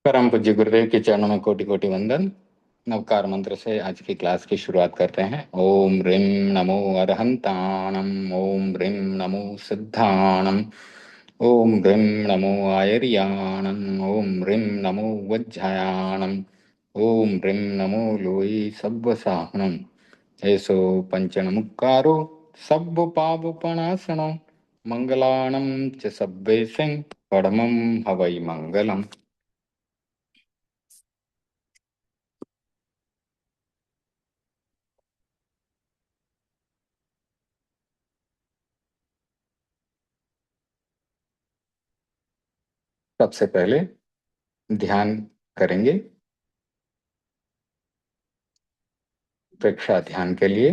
परम पूज्य गुरुदेव के चरणों में कोटि कोटि वंदन। नवकार मंत्र से आज की क्लास की शुरुआत करते हैं। ओम ह्रीं नमो अरहंताणम। ओम ह्रीं नमो सिद्धाणम। ओम ह्रीं नमो आयर्याणम। ओम ह्रीं नमो वज्झायाणम। ओम ह्रीं नमो लोई सब्बसाहनम। एसो पंचनमुक्कारो सब्ब पापपणासनो मंगलाणं च सब्बेसिं परमं हवै मंगलम्। सबसे पहले ध्यान करेंगे। प्रेक्षा ध्यान के लिए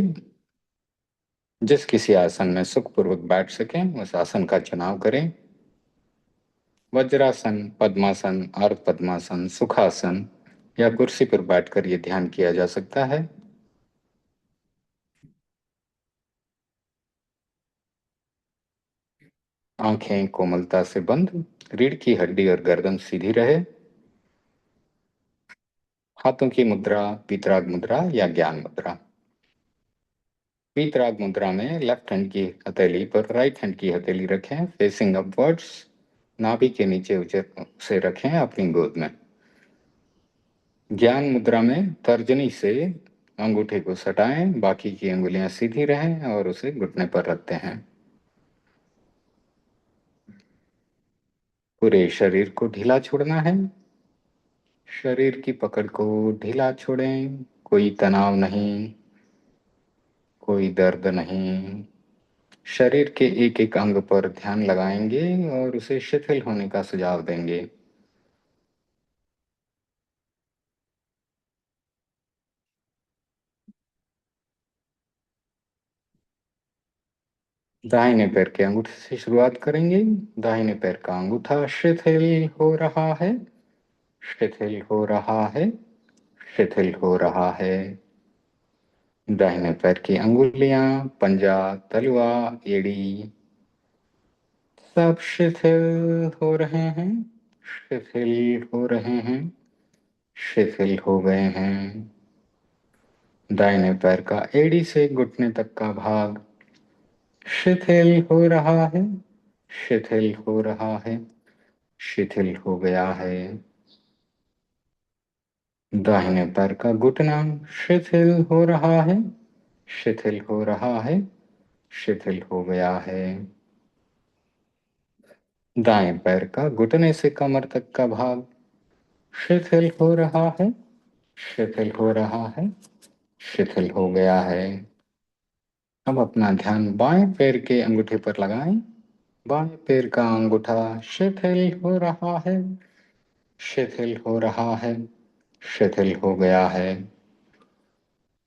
जिस किसी आसन में सुखपूर्वक बैठ सकें उस आसन का चुनाव करें। वज्रासन, पद्मासन, अर्ध पद्मासन, सुखासन या कुर्सी पर बैठकर यह ध्यान किया जा सकता है। आंखें कोमलता से बंद, रीढ़ की हड्डी और गर्दन सीधी रहे। हाथों की मुद्रा वीतराग मुद्रा या ज्ञान मुद्रा। वीतराग मुद्रा में लेफ्ट हैंड की हथेली पर राइट हैंड की हथेली रखें, फेसिंग अपवर्ड्स। नाभि के नीचे उसे रखें अपनी गोद में। ज्ञान मुद्रा में तर्जनी से अंगूठे को सटाएं, बाकी की अंगुलियां सीधी रहें और उसे घुटने पर रखते हैं। पूरे शरीर को ढीला छोड़ना है। शरीर की पकड़ को ढीला छोड़ें। कोई तनाव नहीं, कोई दर्द नहीं। शरीर के एक एक अंग पर ध्यान लगाएंगे और उसे शिथिल होने का सुझाव देंगे। दाहिने पैर के अंगूठे से शुरुआत करेंगे। दाहिने पैर का अंगूठा शिथिल हो रहा है, शिथिल हो रहा है, शिथिल हो रहा है। दाहिने पैर की अंगुलियां, पंजा, तलवा, एड़ी सब शिथिल हो रहे हैं, शिथिल हो रहे हैं, शिथिल हो गए हैं। दाहिने पैर का एड़ी से घुटने तक का भाग शिथिल हो रहा है, शिथिल हो रहा है, शिथिल हो गया है। दाहिने पैर का घुटना शिथिल हो रहा है, शिथिल हो रहा है, शिथिल हो गया है। दाएं पैर का घुटने से कमर तक का भाग शिथिल हो रहा है, शिथिल हो रहा है, शिथिल हो गया है। अब अपना ध्यान बाएं पैर के अंगूठे पर लगाएं। बाएं पैर का अंगूठा शिथिल हो रहा है, शिथिल हो रहा है, शिथिल हो गया है।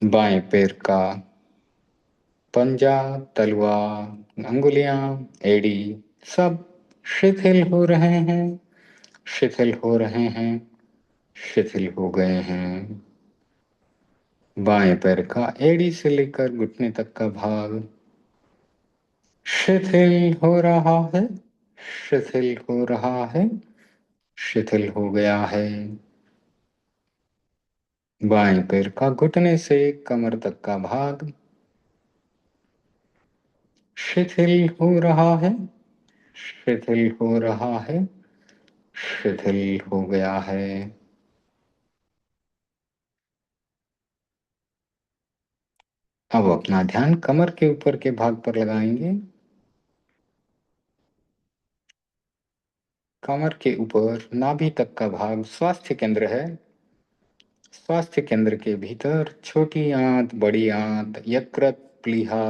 बाएं पैर का पंजा, तलवा, अंगुलियां, एड़ी सब शिथिल हो रहे हैं, शिथिल हो रहे हैं, शिथिल हो गए हैं। बाएं पैर का एड़ी से लेकर घुटने तक का भाग शिथिल हो रहा है, शिथिल हो रहा है, शिथिल हो गया है। बाएं पैर का घुटने से कमर तक का भाग शिथिल हो रहा है, शिथिल हो रहा है, शिथिल हो गया है। अब अपना ध्यान कमर के ऊपर के भाग पर लगाएंगे। कमर के ऊपर नाभि तक का भाग स्वास्थ्य केंद्र है। स्वास्थ्य केंद्र के भीतर छोटी आंत, बड़ी आंत, यकृत, प्लीहा,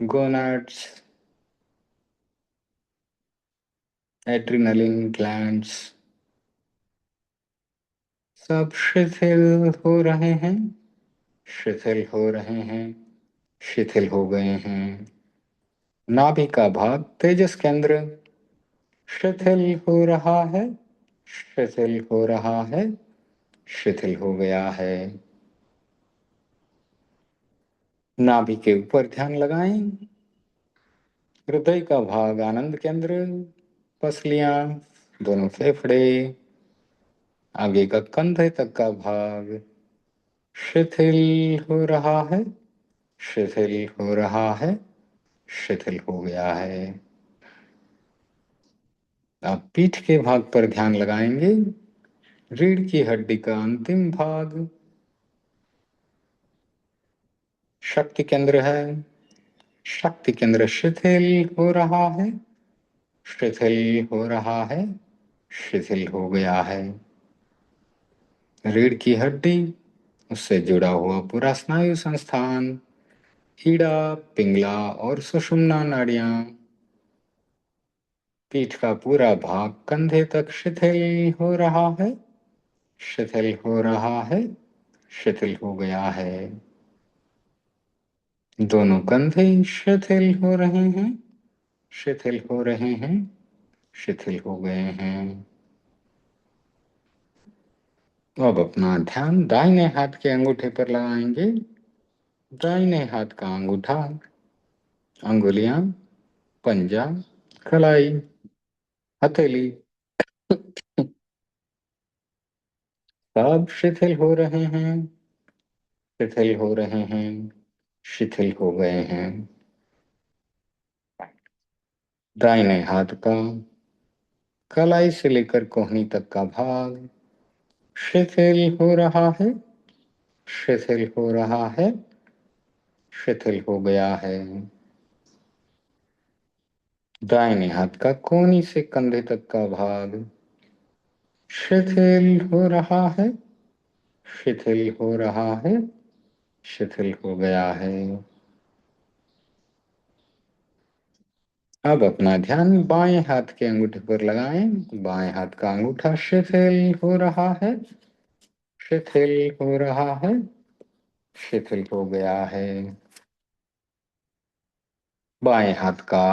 गोनाड्स, एड्रिनलिन ग्लैंड्स सब शिथिल हो रहे हैं, शिथिल हो रहे हैं, शिथिल हो गए हैं। नाभि का भाग तेजस केंद्र शिथिल हो रहा है, शिथिल हो रहा है, शिथिल हो गया है। नाभि के ऊपर ध्यान लगाएं। हृदय का भाग आनंद केंद्र, पसलियां, दोनों फेफड़े, आगे का कंधे तक का भाग शिथिल हो रहा है, शिथिल हो रहा है, शिथिल हो गया है। आप पीठ के भाग पर ध्यान लगाएंगे। रीढ़ की हड्डी का अंतिम भाग शक्ति केंद्र है। शक्ति केंद्र शिथिल हो रहा है, शिथिल हो रहा है, शिथिल हो गया है। रीढ़ की हड्डी, उससे जुड़ा हुआ पूरा स्नायु संस्थान, ईड़ा, पिंगला और सुषुम्ना नाड़ियां, पीठ का पूरा भाग कंधे तक शिथिल हो रहा है, शिथिल हो रहा है, शिथिल हो गया है। दोनों कंधे शिथिल हो रहे हैं, शिथिल हो रहे हैं, शिथिल हो गए हैं। अब अपना ध्यान दाहिने हाथ के अंगूठे पर लगाएंगे। दाहिने हाथ का अंगूठा, अंगुलियां, पंजा, कलाई, हथेली, सब शिथिल हो रहे हैं, शिथिल हो रहे हैं, शिथिल हो गए हैं। दाहिने हाथ का कलाई से लेकर कोहनी तक का भाग शिथिल हो रहा है, शिथिल हो रहा है, शिथिल हो गया है। दाहिने हाथ का कोहनी से कंधे तक का भाग शिथिल हो रहा है, शिथिल हो रहा है, शिथिल हो गया है। अब अपना ध्यान बाएं हाथ के अंगूठे पर लगाएं। बाएं हाथ का अंगूठा शिथिल हो रहा है, शिथिल हो रहा है, शिथिल हो गया है। बाएं हाथ का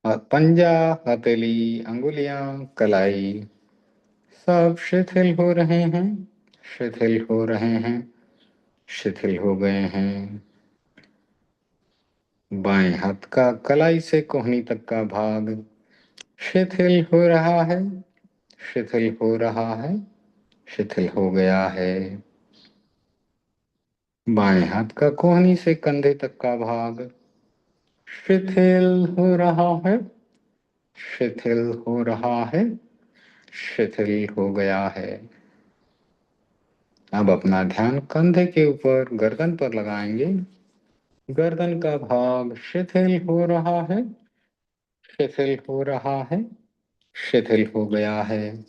पंजा, हथेली, अंगुलियां, कलाई, सब शिथिल हो रहे हैं, शिथिल हो रहे हैं, शिथिल हो गए हैं। बाएं हाथ का कलाई से कोहनी तक का भाग शिथिल हो रहा है, शिथिल हो रहा है, शिथिल हो गया है। बाएं हाथ का कोहनी से कंधे तक का भाग शिथिल हो रहा है, शिथिल हो रहा है, शिथिल हो गया है। अब अपना ध्यान कंधे के ऊपर गर्दन पर लगाएंगे। गर्दन का भाग शिथिल हो रहा है, शिथिल हो रहा है, शिथिल हो गया है।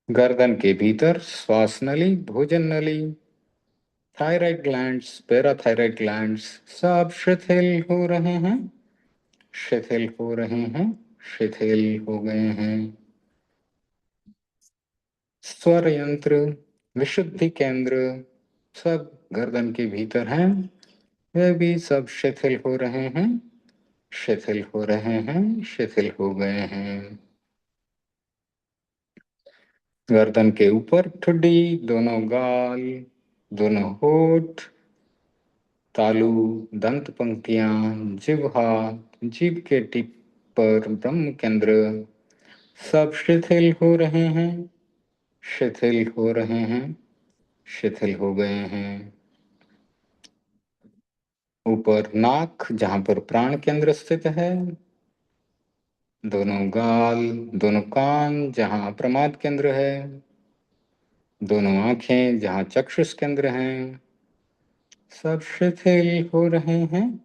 गर्दन के भीतर श्वास नली, भोजन नली, थायराइड ग्लैंड्स, पैराथायराइड ग्लैंड्स, सब शिथिल हो रहे हैं, शिथिल हो रहे हैं, शिथिल हो गए हैं। स्वर यंत्र, विशुद्धि केंद्र, सब गर्दन के भीतर हैं। वे भी सब शिथिल हो रहे हैं, शिथिल हो रहे हैं, शिथिल हो गए हैं। गर्दन के ऊपर ठुड्डी, दोनों गाल, दोनों होठ, तालू, दंत पंक्तियां, जिह्वा, जीभ के टिप पर ब्रह्म केंद्र, सब शिथिल हो रहे हैं, शिथिल हो रहे हैं, शिथिल हो गए हैं। ऊपर नाक, जहां पर प्राण केंद्र स्थित है, दोनों गाल, दोनों कान, जहां प्रमाद केंद्र है, दोनों आंखें, जहां चक्षुष केंद्र हैं, सब शिथिल हो रहे हैं,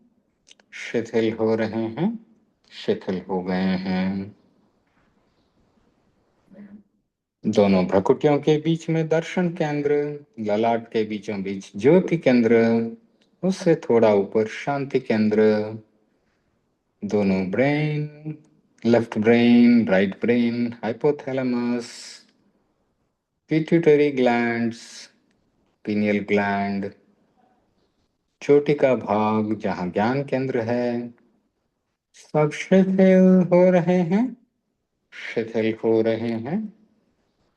शिथिल हो रहे हैं, शिथिल हो गए हैं। दोनों भ्रुकुटियों के बीच में दर्शन केंद्र, ललाट के बीचों बीच ज्योति केंद्र, उससे थोड़ा ऊपर शांति केंद्र, दोनों brain, left brain, right brain, hypothalamus, pituitary glands, pineal gland, चोटी का भाग जहां ज्ञान केंद्र है, सब शिथिल हो रहे हैं, शिथिल हो रहे हैं,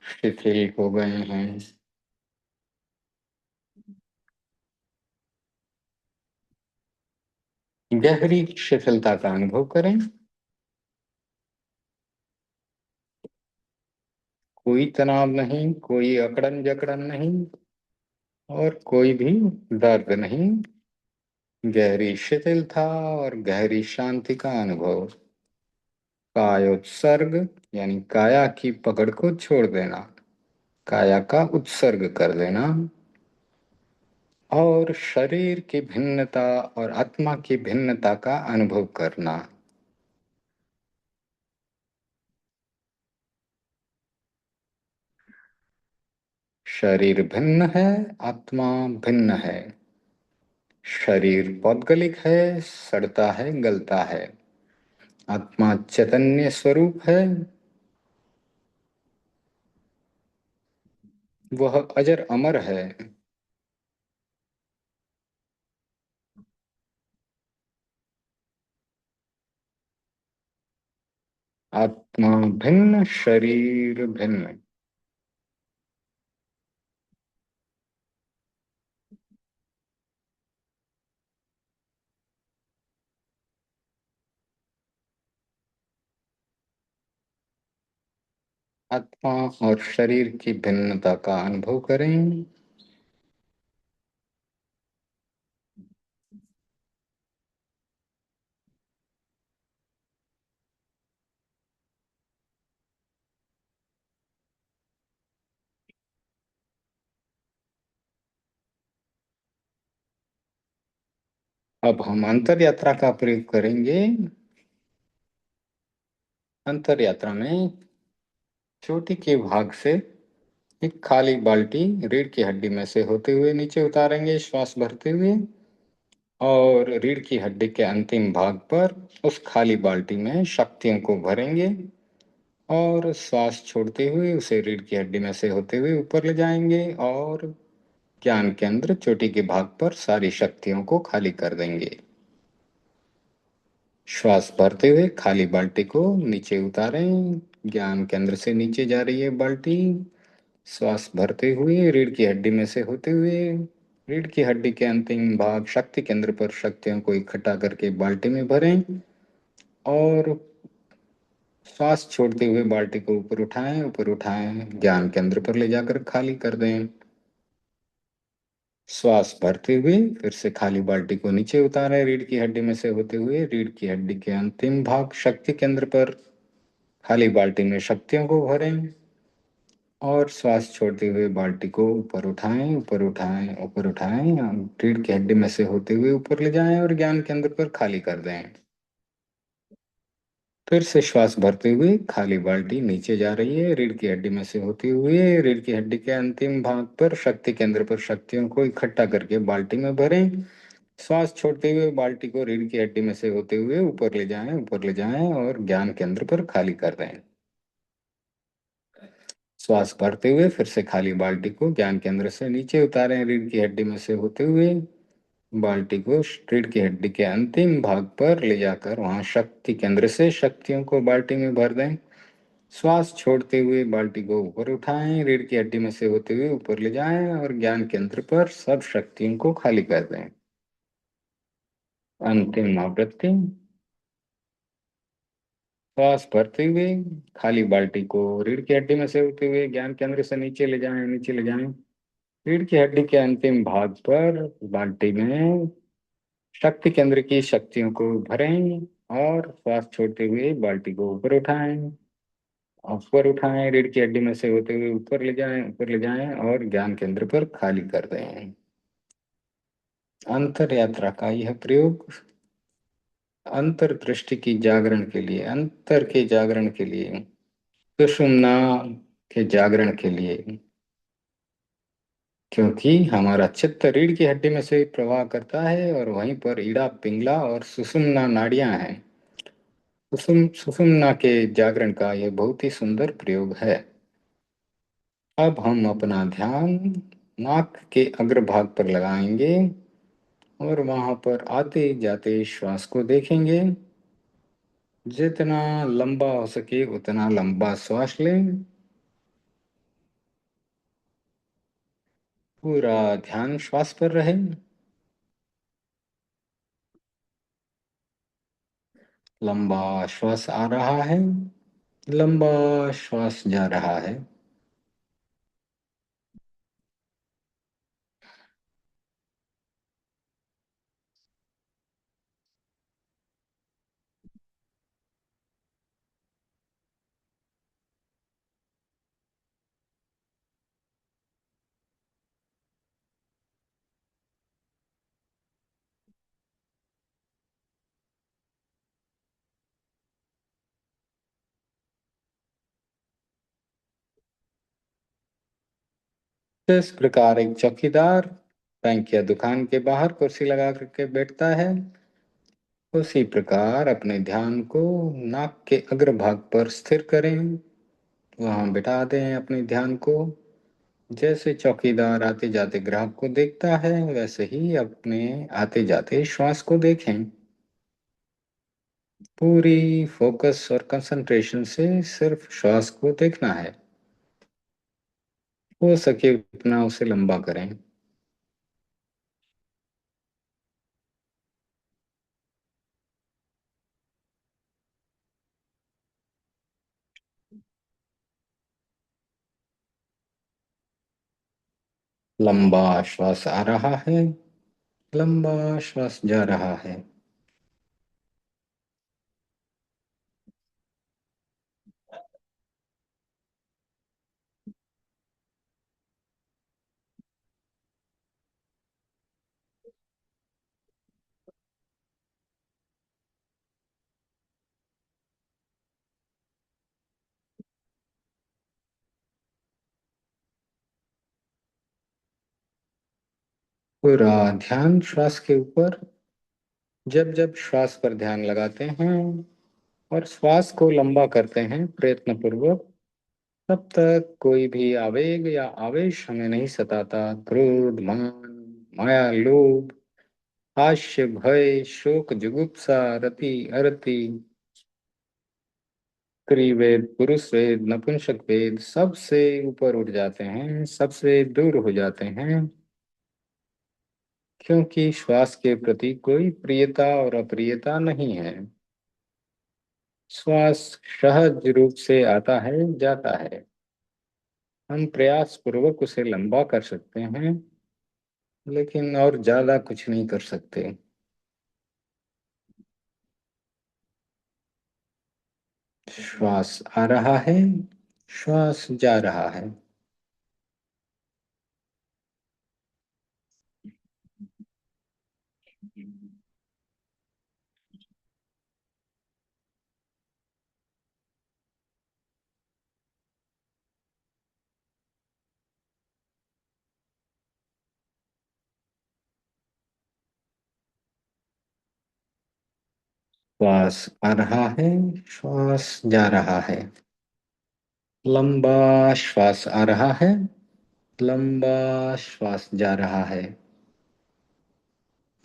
शिथिल हो गए हैं। गहरी शिथिलता का अनुभव करें। कोई तनाव नहीं, कोई अकड़न जकड़न नहीं, और कोई भी दर्द नहीं। गहरी शिथिलता और गहरी शांति का अनुभव। कायोत्सर्ग यानी काया की पकड़ को छोड़ देना, काया का उत्सर्ग कर देना, और शरीर की भिन्नता और आत्मा की भिन्नता का अनुभव करना। शरीर भिन्न है, आत्मा भिन्न है। शरीर पौद्गलिक है, सड़ता है, गलता है। आत्मा चैतन्य स्वरूप है, वह अजर अमर है। आत्मा भिन्न, शरीर भिन्न। आत्मा और शरीर की भिन्नता का अनुभव करें। अब हम अंतर यात्रा का प्रयोग करेंगे। अंतर यात्रा में चोटी के भाग से एक खाली बाल्टी रीढ़ की हड्डी में से होते हुए नीचे उतारेंगे श्वास भरते हुए, और रीढ़ की हड्डी के अंतिम भाग पर उस खाली बाल्टी में शक्तियों को भरेंगे, और श्वास छोड़ते हुए उसे रीढ़ की हड्डी में से होते हुए ऊपर ले जाएंगे, और ज्ञान केंद्र चोटी के भाग पर सारी शक्तियों को खाली कर देंगे। श्वास भरते हुए खाली बाल्टी को नीचे उतारें। ज्ञान केंद्र से नीचे जा रही है बाल्टी। श्वास भरते हुए रीढ़ की हड्डी में से होते हुए रीढ़ की हड्डी के अंतिम भाग शक्ति केंद्र पर शक्तियों को इकट्ठा करके बाल्टी में भरें, और श्वास छोड़ते हुए बाल्टी को ऊपर उठाएं, ऊपर उठाएं, ज्ञान केंद्र पर ले जाकर खाली कर दें। श्वास भरते हुए फिर से खाली बाल्टी को नीचे उतारें, रीढ़ की हड्डी में से होते हुए रीढ़ की हड्डी के अंतिम भाग शक्ति केंद्र पर खाली बाल्टी में शक्तियों को भरें, और श्वास छोड़ते हुए बाल्टी को ऊपर उठाएं, ऊपर उठाएं, ऊपर उठाएं, रीढ़ की हड्डी में से होते हुए ऊपर ले जाएं और ज्ञान केंद्र पर खाली कर दें। फिर से श्वास भरते हुए खाली बाल्टी नीचे जा रही है, रीढ़ की हड्डी में से होते हुए रीढ़ की हड्डी के अंतिम भाग पर शक्ति केंद्र पर शक्तियों को इकट्ठा करके बाल्टी में भरें। श्वास छोड़ते हुए बाल्टी को रीढ़ की हड्डी में से होते हुए ऊपर ले जाएं, ऊपर ले जाएं, और ज्ञान केंद्र पर खाली कर दें। श्वास भरते हुए फिर से खाली बाल्टी को ज्ञान केंद्र से नीचे उतारें, रीढ़ की हड्डी में से होते हुए बाल्टी को रीढ़ की हड्डी के अंतिम भाग पर ले जाकर वहां शक्ति केंद्र से शक्तियों को बाल्टी में भर दें। श्वास छोड़ते हुए बाल्टी को ऊपर उठाएं, रीढ़ की हड्डी में से होते हुए ऊपर ले जाएं, और ज्ञान केंद्र पर सब शक्तियों को खाली कर दें। अंतिम आवृत्ति। श्वास भरते हुए खाली बाल्टी को रीढ़ की हड्डी में से होते हुए ज्ञान केंद्र से नीचे ले जाएं, नीचे ले जाएं, रीढ़ की हड्डी के अंतिम भाग पर बाल्टी में शक्ति केंद्र की शक्तियों को भरें, और श्वास छोड़ते हुए बाल्टी को ऊपर उठाएं, रीढ़ की हड्डी में से होते हुए ऊपर ले जाएं, ऊपर ले जाएं, और ज्ञान केंद्र पर खाली कर दें। अंतर यात्रा का यह प्रयोग अंतर दृष्टि की जागरण के लिए, अंतर के जागरण के लिए, सुषुम्ना के जागरण के लिए, क्योंकि हमारा चित्त रीढ़ की हड्डी में से प्रवाह करता है, और वहीं पर ईड़ा पिंगला और सुषुम्ना नाड़ियां हैं। सुषुम्ना के जागरण का यह बहुत ही सुंदर प्रयोग है। अब हम अपना ध्यान नाक के अग्रभाग पर लगाएंगे, और वहां पर आते जाते श्वास को देखेंगे। जितना लंबा हो सके उतना लंबा श्वास लें। पूरा ध्यान श्वास पर रहे। लंबा श्वास आ रहा है, लंबा श्वास जा रहा है। इस प्रकार एक चौकीदार बैंक या दुकान के बाहर कुर्सी लगा करके बैठता है, उसी प्रकार अपने ध्यान को नाक के अग्रभाग पर स्थिर करें। वहां बिठा दें अपने ध्यान को। जैसे चौकीदार आते जाते ग्राहक को देखता है, वैसे ही अपने आते जाते श्वास को देखें। पूरी फोकस और कंसंट्रेशन से सिर्फ श्वास को देखना है। हो सके उतना उसे लंबा करें। लंबा श्वास आ रहा है, लंबा श्वास जा रहा है। पूरा ध्यान श्वास के ऊपर। जब जब श्वास पर ध्यान लगाते हैं और श्वास को लंबा करते हैं प्रयत्न पूर्वक, तब तक कोई भी आवेग या आवेश हमें नहीं सताता। क्रोध, मान, माया, लोभ, हास्य, भय, शोक, जुगुप्सा, रति, अरति, स्त्री वेद, पुरुष वेद, नपुंसक वेद सबसे ऊपर उठ जाते हैं, सबसे दूर हो जाते हैं। क्योंकि श्वास के प्रति कोई प्रियता और अप्रियता नहीं है। श्वास सहज रूप से आता है, जाता है। हम प्रयास पूर्वक उसे लंबा कर सकते हैं, लेकिन और ज्यादा कुछ नहीं कर सकते। श्वास आ रहा है, श्वास जा रहा है। श्वास आ रहा है, श्वास जा रहा है। लंबा श्वास आ रहा है, लंबा श्वास जा रहा है।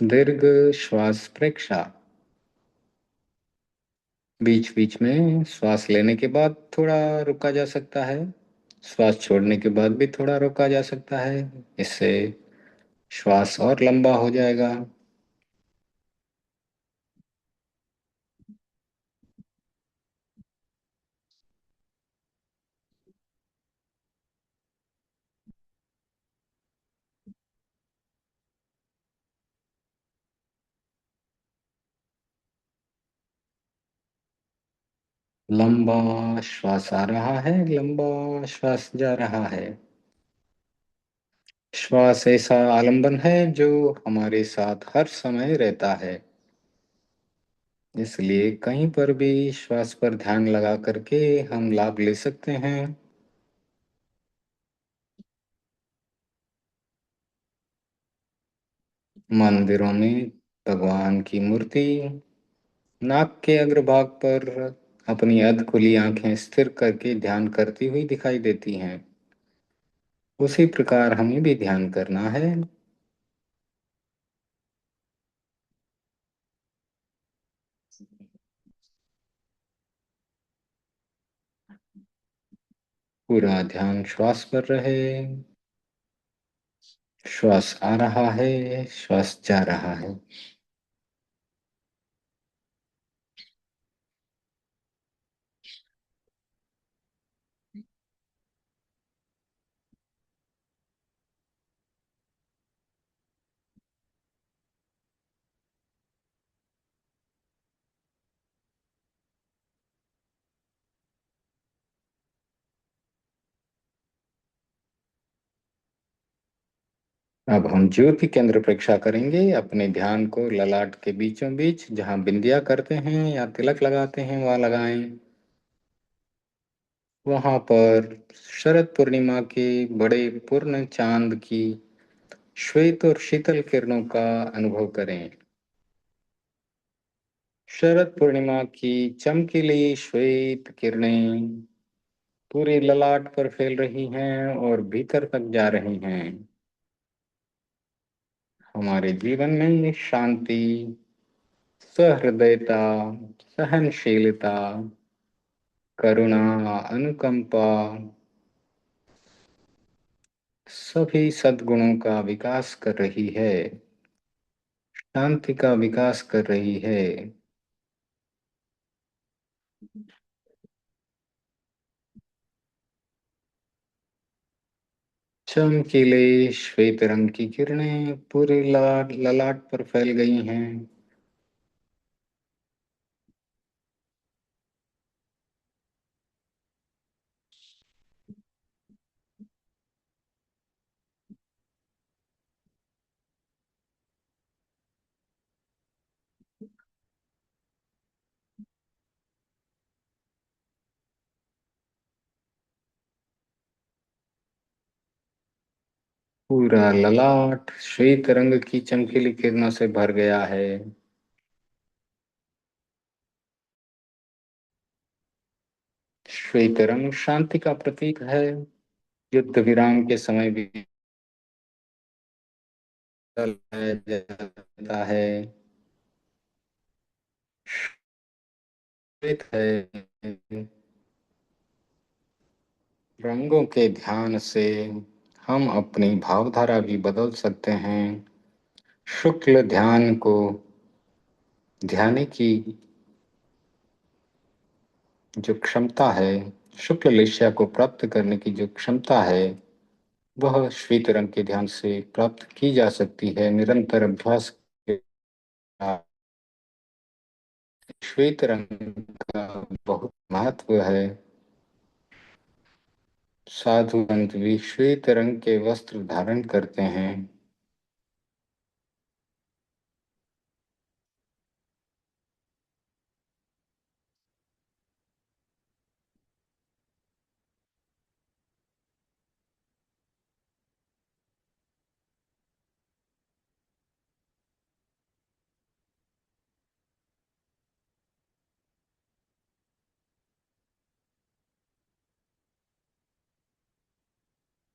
दीर्घ श्वास प्रेक्षा। बीच बीच में श्वास लेने के बाद थोड़ा रुका जा सकता है, श्वास छोड़ने के बाद भी थोड़ा रोका जा सकता है। इससे श्वास और लंबा हो जाएगा। लंबा श्वास आ रहा है, लंबा श्वास जा रहा है। श्वास ऐसा आलंबन है जो हमारे साथ हर समय रहता है। इसलिए कहीं पर भी श्वास पर ध्यान लगा करके हम लाभ ले सकते हैं। मंदिरों में भगवान की मूर्ति नाक के अग्रभाग पर अपनी अध खुली आंखें स्थिर करके ध्यान करती हुई दिखाई देती हैं। उसी प्रकार हमें भी ध्यान करना है। पूरा ध्यान श्वास पर रहे। श्वास आ रहा है, श्वास जा रहा है। अब हम ज्योति केंद्र परीक्षा करेंगे। अपने ध्यान को ललाट के बीचों बीच, जहां बिंदिया करते हैं या तिलक लगाते हैं, वहां लगाएं। वहां पर शरद पूर्णिमा के बड़े पूर्ण चांद की श्वेत और शीतल किरणों का अनुभव करें। शरद पूर्णिमा की चमकीली श्वेत किरणें पूरी ललाट पर फैल रही हैं और भीतर तक जा रही हैं। हमारे जीवन में शांति, सहृदयता, सहनशीलता, करुणा, अनुकंपा, सभी सद्गुणों का विकास कर रही है, शांति का विकास कर रही है। चमकीले श्वेत रंग की किरणें पूरे ललाट पर फैल गई हैं। पूरा ललाट श्वेत रंग की चमकीली किरणों से भर गया है। श्वेत रंग शांति का प्रतीक है। युद्ध विराम के समय भी जलाया जाता है। श्वेत है। रंगों के ध्यान से हम अपनी भावधारा भी बदल सकते हैं। शुक्ल ध्यान को ध्यान की जो क्षमता है, शुक्ल लिस्या को प्राप्त करने की जो क्षमता है, वह श्वेत रंग के ध्यान से प्राप्त की जा सकती है। निरंतर अभ्यास के साथ श्वेत रंग का बहुत महत्व है। साधु संत भी श्वेत रंग के वस्त्र धारण करते हैं।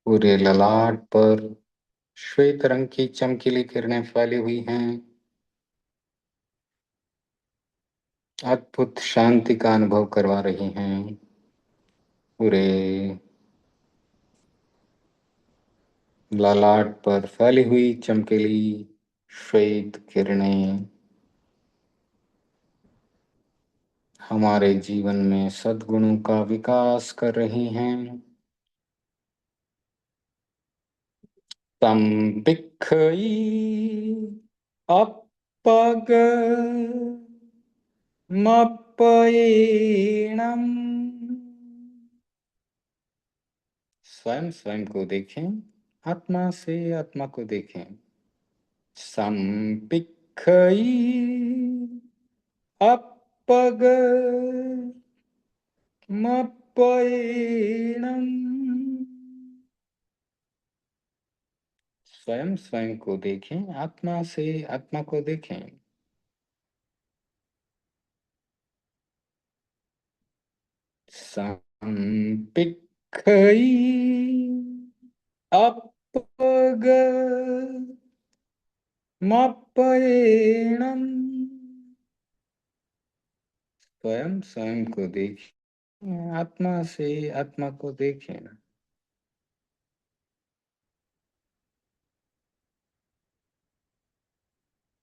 पूरे ललाट पर श्वेत रंग की चमकीली किरणें फैली हुई हैं। अद्भुत शांति का अनुभव करवा रही हैं। पूरे ललाट पर फैली हुई चमकीली श्वेत किरणें हमारे जीवन में सद्गुणों का विकास कर रही हैं। तम बिखई अपग मपयेणम। स्वयं स्वयं को देखें, आत्मा से आत्मा को देखें। संपिखई अपग मपयेणम। स्वयं स्वयं को देखें, आत्मा से आत्मा को देखें। संपिखई अपग मपयेणम। स्वयं स्वयं को देखें, आत्मा से आत्मा को देखें।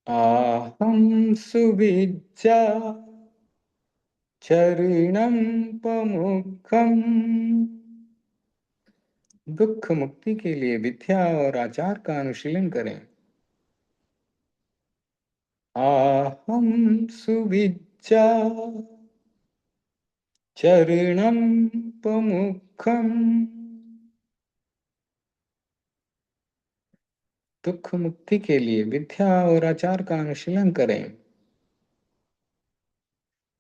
आहम सुविज्जा चरणम पमुखम। दुख मुक्ति के लिए विद्या और आचार का अनुशीलन करें। आहम सुविज्जा चरणम पमुखम। दुख मुक्ति के लिए विद्या और आचार का अनुशीलन करें।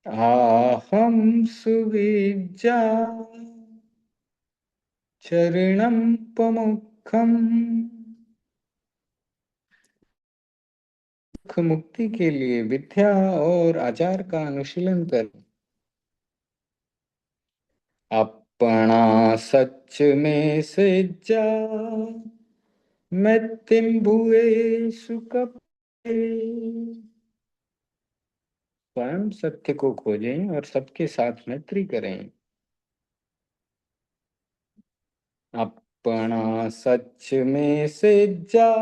आहम सुविज्जा चरणम पमुखम। दुख मुक्ति के लिए विद्या और आचार का अनुशीलन करें। अपना सच में से जा मृत्युम भुए सुकपे। स्वयं सत्य को खोजें और सबके साथ मैत्री करें। अपना सच में से जा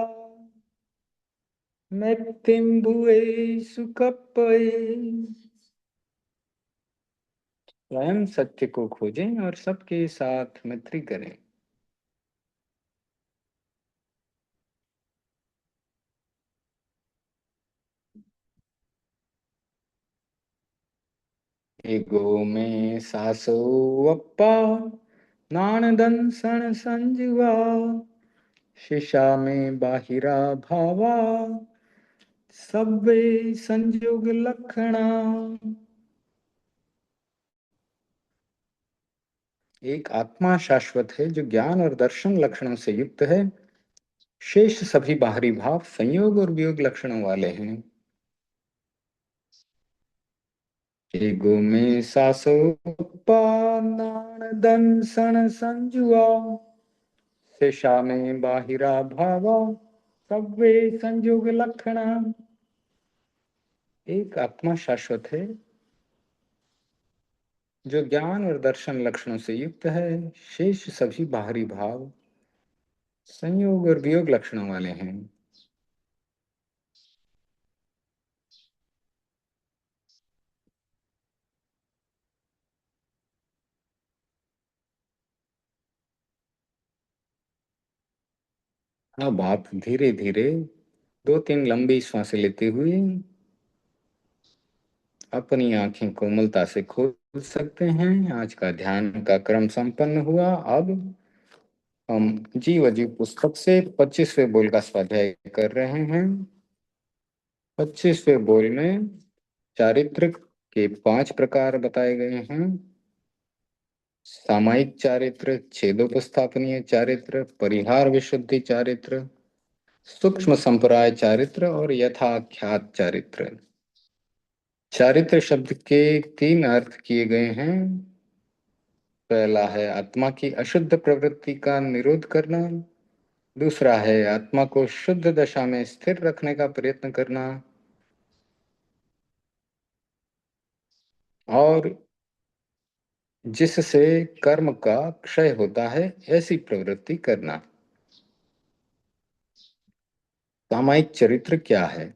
मृत्युम भुए सुकपे। स्वयं सत्य को खोजें और सबके साथ मैत्री करें। एगो में सासो अप्पा नानदन सण संजुआ। शिशा में बाहिरा भावा सब्वे संयोग लक्षणा। एक आत्मा शाश्वत है जो ज्ञान और दर्शन लक्षणों से युक्त है। शेष सभी बाहरी भाव संयोग और वियोग लक्षणों वाले हैं। एगो में सासो पानान दंसन संजुआ। शेषा में बाहिरा भावा सब्वे संयोग लक्षणा। एक आत्मा शाश्वत है जो ज्ञान और दर्शन लक्षणों से युक्त है। शेष सभी बाहरी भाव संयोग और वियोग लक्षणों वाले हैं। अब आप धीरे धीरे 2-3 लंबी सांसें लेते हुए अपनी आंखें कोमलता से खोल सकते हैं। आज का ध्यान का क्रम संपन्न हुआ। अब हम जीव अजीव पुस्तक से 25वें बोल का स्वाध्याय कर रहे हैं। 25वें बोल में चारित्र के 5 प्रकार बताए गए हैं। सामायिक चारित्र, छेदोपस्थापनीय चारित्र, परिहार विशुद्धि चारित्र, सूक्ष्म संप्राय चारित्र और यथाख्यात चारित्र। चारित्र शब्द के 3 अर्थ किए गए हैं। पहला है आत्मा की अशुद्ध प्रवृत्ति का निरोध करना। दूसरा है आत्मा को शुद्ध दशा में स्थिर रखने का प्रयत्न करना। और जिससे कर्म का क्षय होता है ऐसी प्रवृत्ति करना। सामायिक चरित्र क्या है?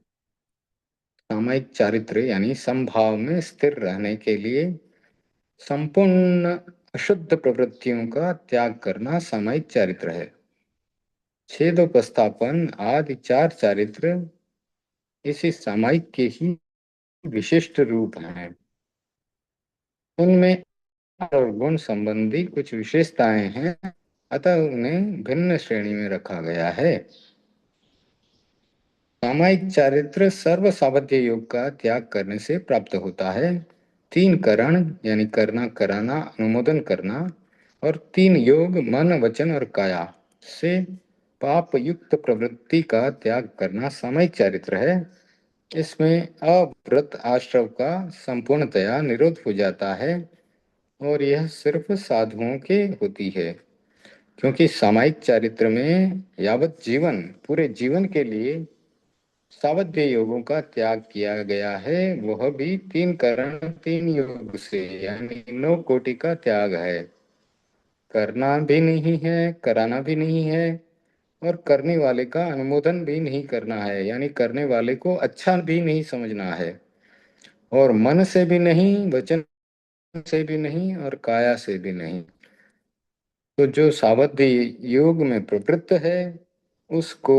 सामायिक चारित्र यानी समभाव में स्थिर रहने के लिए संपूर्ण अशुद्ध प्रवृत्तियों का त्याग करना सामायिक चारित्र है। छेदोपस्थापन आदि 4 चारित्र इसी सामायिक के ही विशिष्ट रूप हैं। उनमें और गुण संबंधी कुछ विशेषताएं हैं, अतः उन्हें भिन्न श्रेणी में रखा गया है। सामायिक चारित्र सर्व सावध्य योग का त्याग करने से प्राप्त होता है। 3 करण यानी करना, कराना, अनुमोदन करना और 3 योग मन, वचन और काया से पाप युक्त प्रवृत्ति का त्याग करना सामायिक चारित्र है। इसमें अव्रत आश्रव का संपूर्णतया निरोध हो जाता है और यह सिर्फ साधुओं के होती है, क्योंकि सामायिक चारित्र में यावत जीवन, पूरे जीवन के लिए सावध्य योगों का त्याग किया गया है, वह भी 3 करण 3 योग से, यानी 9 कोटि का त्याग है। करना भी नहीं है, कराना भी नहीं है और करने वाले का अनुमोदन भी नहीं करना है, यानी करने वाले को अच्छा भी नहीं समझना है। और मन से भी नहीं, वचन से भी नहीं और काया से भी नहीं। तो जो सावध्य योग में प्रवृत्त है उसको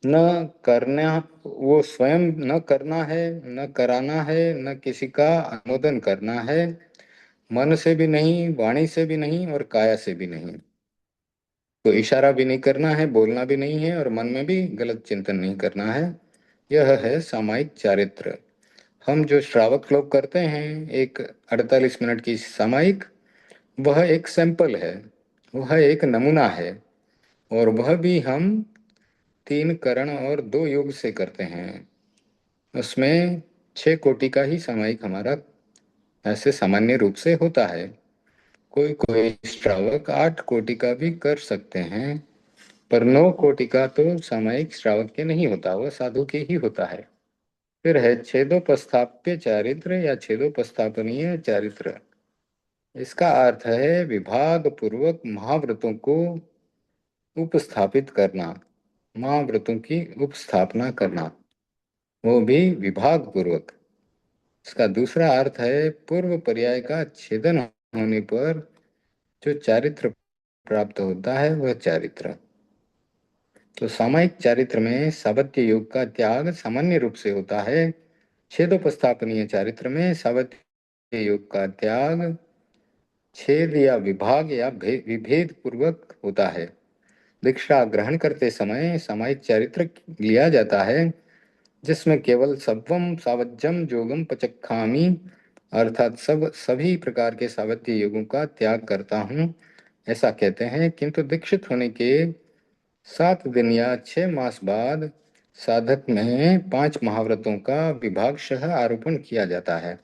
न करना, वो स्वयं न करना है, न कराना है, न किसी का अनुमोदन करना है। मन से भी नहीं, वाणी से भी नहीं और काया से भी नहीं। तो इशारा भी नहीं करना है, बोलना भी नहीं है, और मन में भी गलत चिंतन नहीं करना है। यह है सामायिक चारित्र। हम जो श्रावक लोग करते हैं एक 48 मिनट की सामायिक, वह एक सैंपल है, वह एक नमूना है, और वह भी हम 3 करण और 2 योग से करते हैं। उसमें 6 कोटि का ही सामायिक हमारा ऐसे सामान्य रूप से होता है। कोई कोई श्रावक 8 कोटि का भी कर सकते हैं, पर 9 कोटि का तो सामायिक श्रावक के नहीं होता, वह साधु के ही होता है। फिर है छेदोपस्थाप्य चारित्र या छेदोपस्थापनीय चारित्र। इसका अर्थ है विभाग पूर्वक महाव्रतों को उपस्थापित करना, महाव्रतों की उपस्थापना करना, वो भी विभाग पूर्वक। इसका दूसरा अर्थ है पूर्व पर्याय का छेदन होने पर जो चारित्र प्राप्त होता है वह चारित्र। तो सामायिक चारित्र में सावत्य योग का त्याग सामान्य रूप से होता है। छेदोपस्थापनीय चारित्र में सावत्य योग का त्याग छेद या विभाग या विभेद पूर्वक होता है। दीक्षा ग्रहण करते समय सामायिक चारित्र लिया जाता है, जिसमें केवल सत्वम सावज्यम जोगम पचक्खामी, अर्थात सभी प्रकार के सावत्य योगों का त्याग करता हूँ, ऐसा कहते हैं। किंतु दीक्षित होने के 7 दिन या 6 मास बाद साधक में 5 महाव्रतों का विभागशः आरोपण किया जाता है।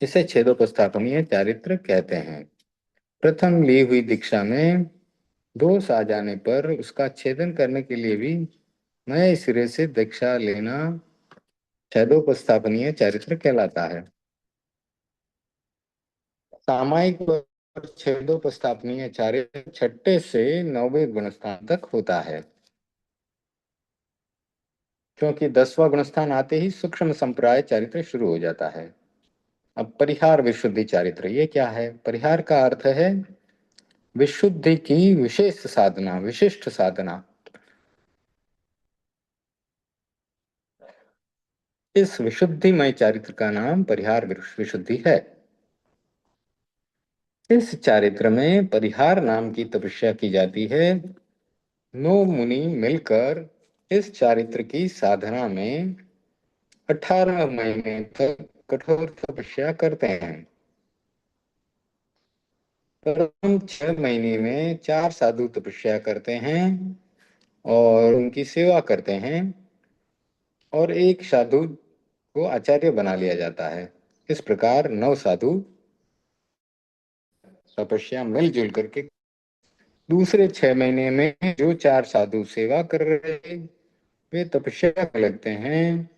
इसे छेदोपस्थापनीय चारित्र कहते हैं। प्रथम ली हुई दीक्षा में दोष आ जाने पर उसका छेदन करने के लिए भी नए सिरे से दीक्षा लेना छेदोपस्थापनीय चारित्र कहलाता है। सामायिक और छेदोपस्थापनीय चारित्र 6ठे से 9वें गुणस्थान तक होता है, क्योंकि 10वां गुणस्थान आते ही सूक्ष्म संप्राय चारित्र शुरू हो जाता है। अब परिहार विशुद्धि चारित्र, ये क्या है? परिहार का अर्थ है विशुद्धि की विशेष साधना, विशिष्ट साधना। इस विशुद्धिमय चारित्र का नाम परिहार विशुद्धि है। इस चारित्र में परिहार नाम की तपस्या की जाती है। 9 मुनि मिलकर इस चारित्र की साधना में 18 महीने तक कठोर तपस्या करते हैं। प्रथम 6 महीने में 4 साधु तपस्या करते हैं और उनकी सेवा करते हैं, और एक साधु को आचार्य बना लिया जाता है। इस प्रकार 9 साधु तपस्या मिलजुल करके दूसरे 6 महीने में जो 4 साधु सेवा कर रहे वे तपस्या करने लगते हैं,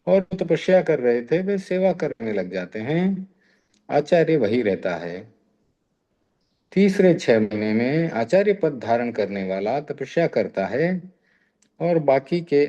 और जो तपस्या कर रहे थे वे सेवा करने लग जाते हैं। आचार्य वही रहता है। तीसरे 6 महीने में आचार्य पद धारण करने वाला तपस्या करता है, और बाकी के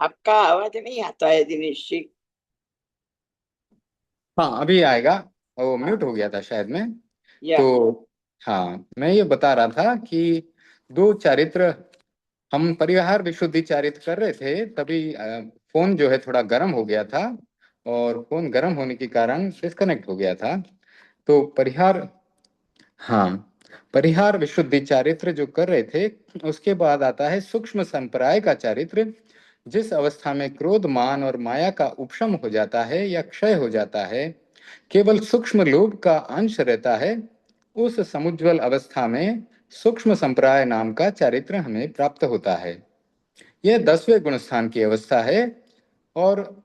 आपका आवाज नहीं आता है दिनेश जी। हाँ, अभी आएगा। वो हाँ। म्यूट हो गया था शायद में। या। तो हाँ, मैं ये बता रहा था कि दो चारित्र, हम परिहार विशुद्धि चारित्र कर रहे थे, तभी फोन जो है थोड़ा गर्म हो गया था, और फोन गर्म होने के कारण डिस्कनेक्ट हो गया था। तो परिहार, हाँ, परिहार विशुद्धि चारित्र जो कर रहे थे, उसके बाद आता है सूक्ष्म संप्राय का चारित्र। जिस अवस्था में क्रोध, मान और माया का उपशम हो जाता है या क्षय हो जाता है, केवल सूक्ष्म लोभ का अंश रहता है, उस समुज्वल अवस्था में सूक्ष्म संप्राय नाम का चारित्र हमें प्राप्त होता है। यह 10वें गुण स्थान की अवस्था है। और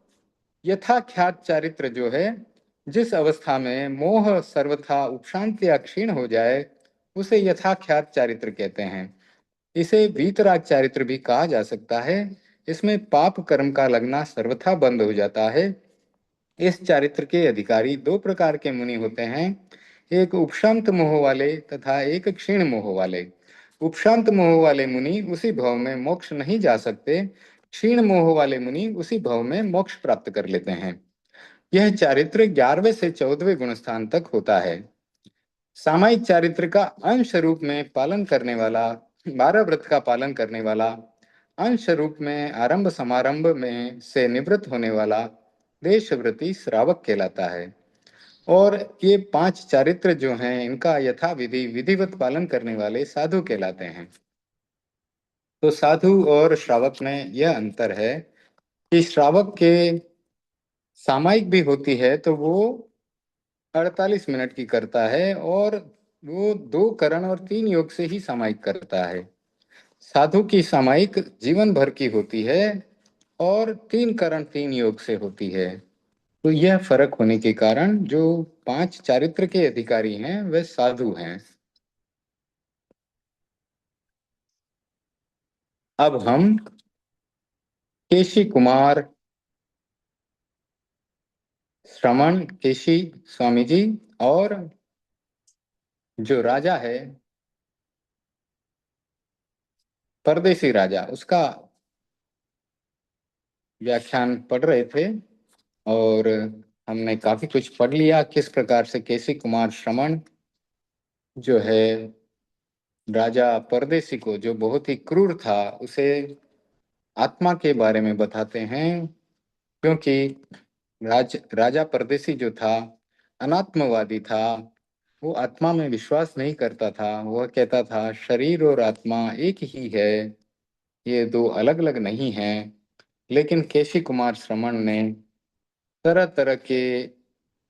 यथाख्यात चारित्र जो है, जिस अवस्था में मोह सर्वथा उपशांत या क्षीण हो जाए, उसे यथाख्यात चारित्र कहते हैं। इसे वीतराग चारित्र भी कहा जा सकता है। इसमें पाप कर्म का लगना सर्वथा बंद हो जाता है। इस चारित्र के अधिकारी दो प्रकार के मुनि होते हैं, एक उपशांत मोह वाले तथा एक क्षीण मोह वाले। उपशांत मोह वाले मुनि उसी भव में मोक्ष नहीं जा सकते, क्षीण मोह वाले मुनि उसी भव में मोक्ष प्राप्त कर लेते हैं। यह चारित्र 11वें से 14वें गुण स्थान तक होता है। सामायिक चारित्र का अंश रूप में पालन करने वाला, 12 व्रत का पालन करने वाला, अंश रूप में आरंभ समारंभ में से निवृत्त होने वाला देशव्रती श्रावक कहलाता है। और ये 5 चारित्र जो हैं, इनका यथा विधि विधिवत पालन करने वाले साधु कहलाते हैं। तो साधु और श्रावक में यह अंतर है कि श्रावक के सामायिक भी होती है तो वो 48 मिनट की करता है, और वो 2 करण और 3 योग से ही सामायिक करता है। साधु की सामायिक जीवन भर की होती है, और 3 करण 3 योग से होती है। तो यह फर्क होने के कारण जो 5 चारित्र के अधिकारी हैं वे साधु हैं। अब हम केशी कुमार श्रमण केशी स्वामी जी और जो राजा है परदेसी राजा, उसका व्याख्यान पढ़ रहे थे। और हमने काफी कुछ पढ़ लिया, किस प्रकार से केसी कुमार श्रमण जो है राजा परदेसी को, जो बहुत ही क्रूर था, उसे आत्मा के बारे में बताते हैं। क्योंकि राजा परदेसी जो था अनात्मवादी था, वो आत्मा में विश्वास नहीं करता था। वह कहता था शरीर और आत्मा एक ही है, ये दो अलग अलग नहीं हैं। लेकिन केशी कुमार श्रमण ने तरह तरह के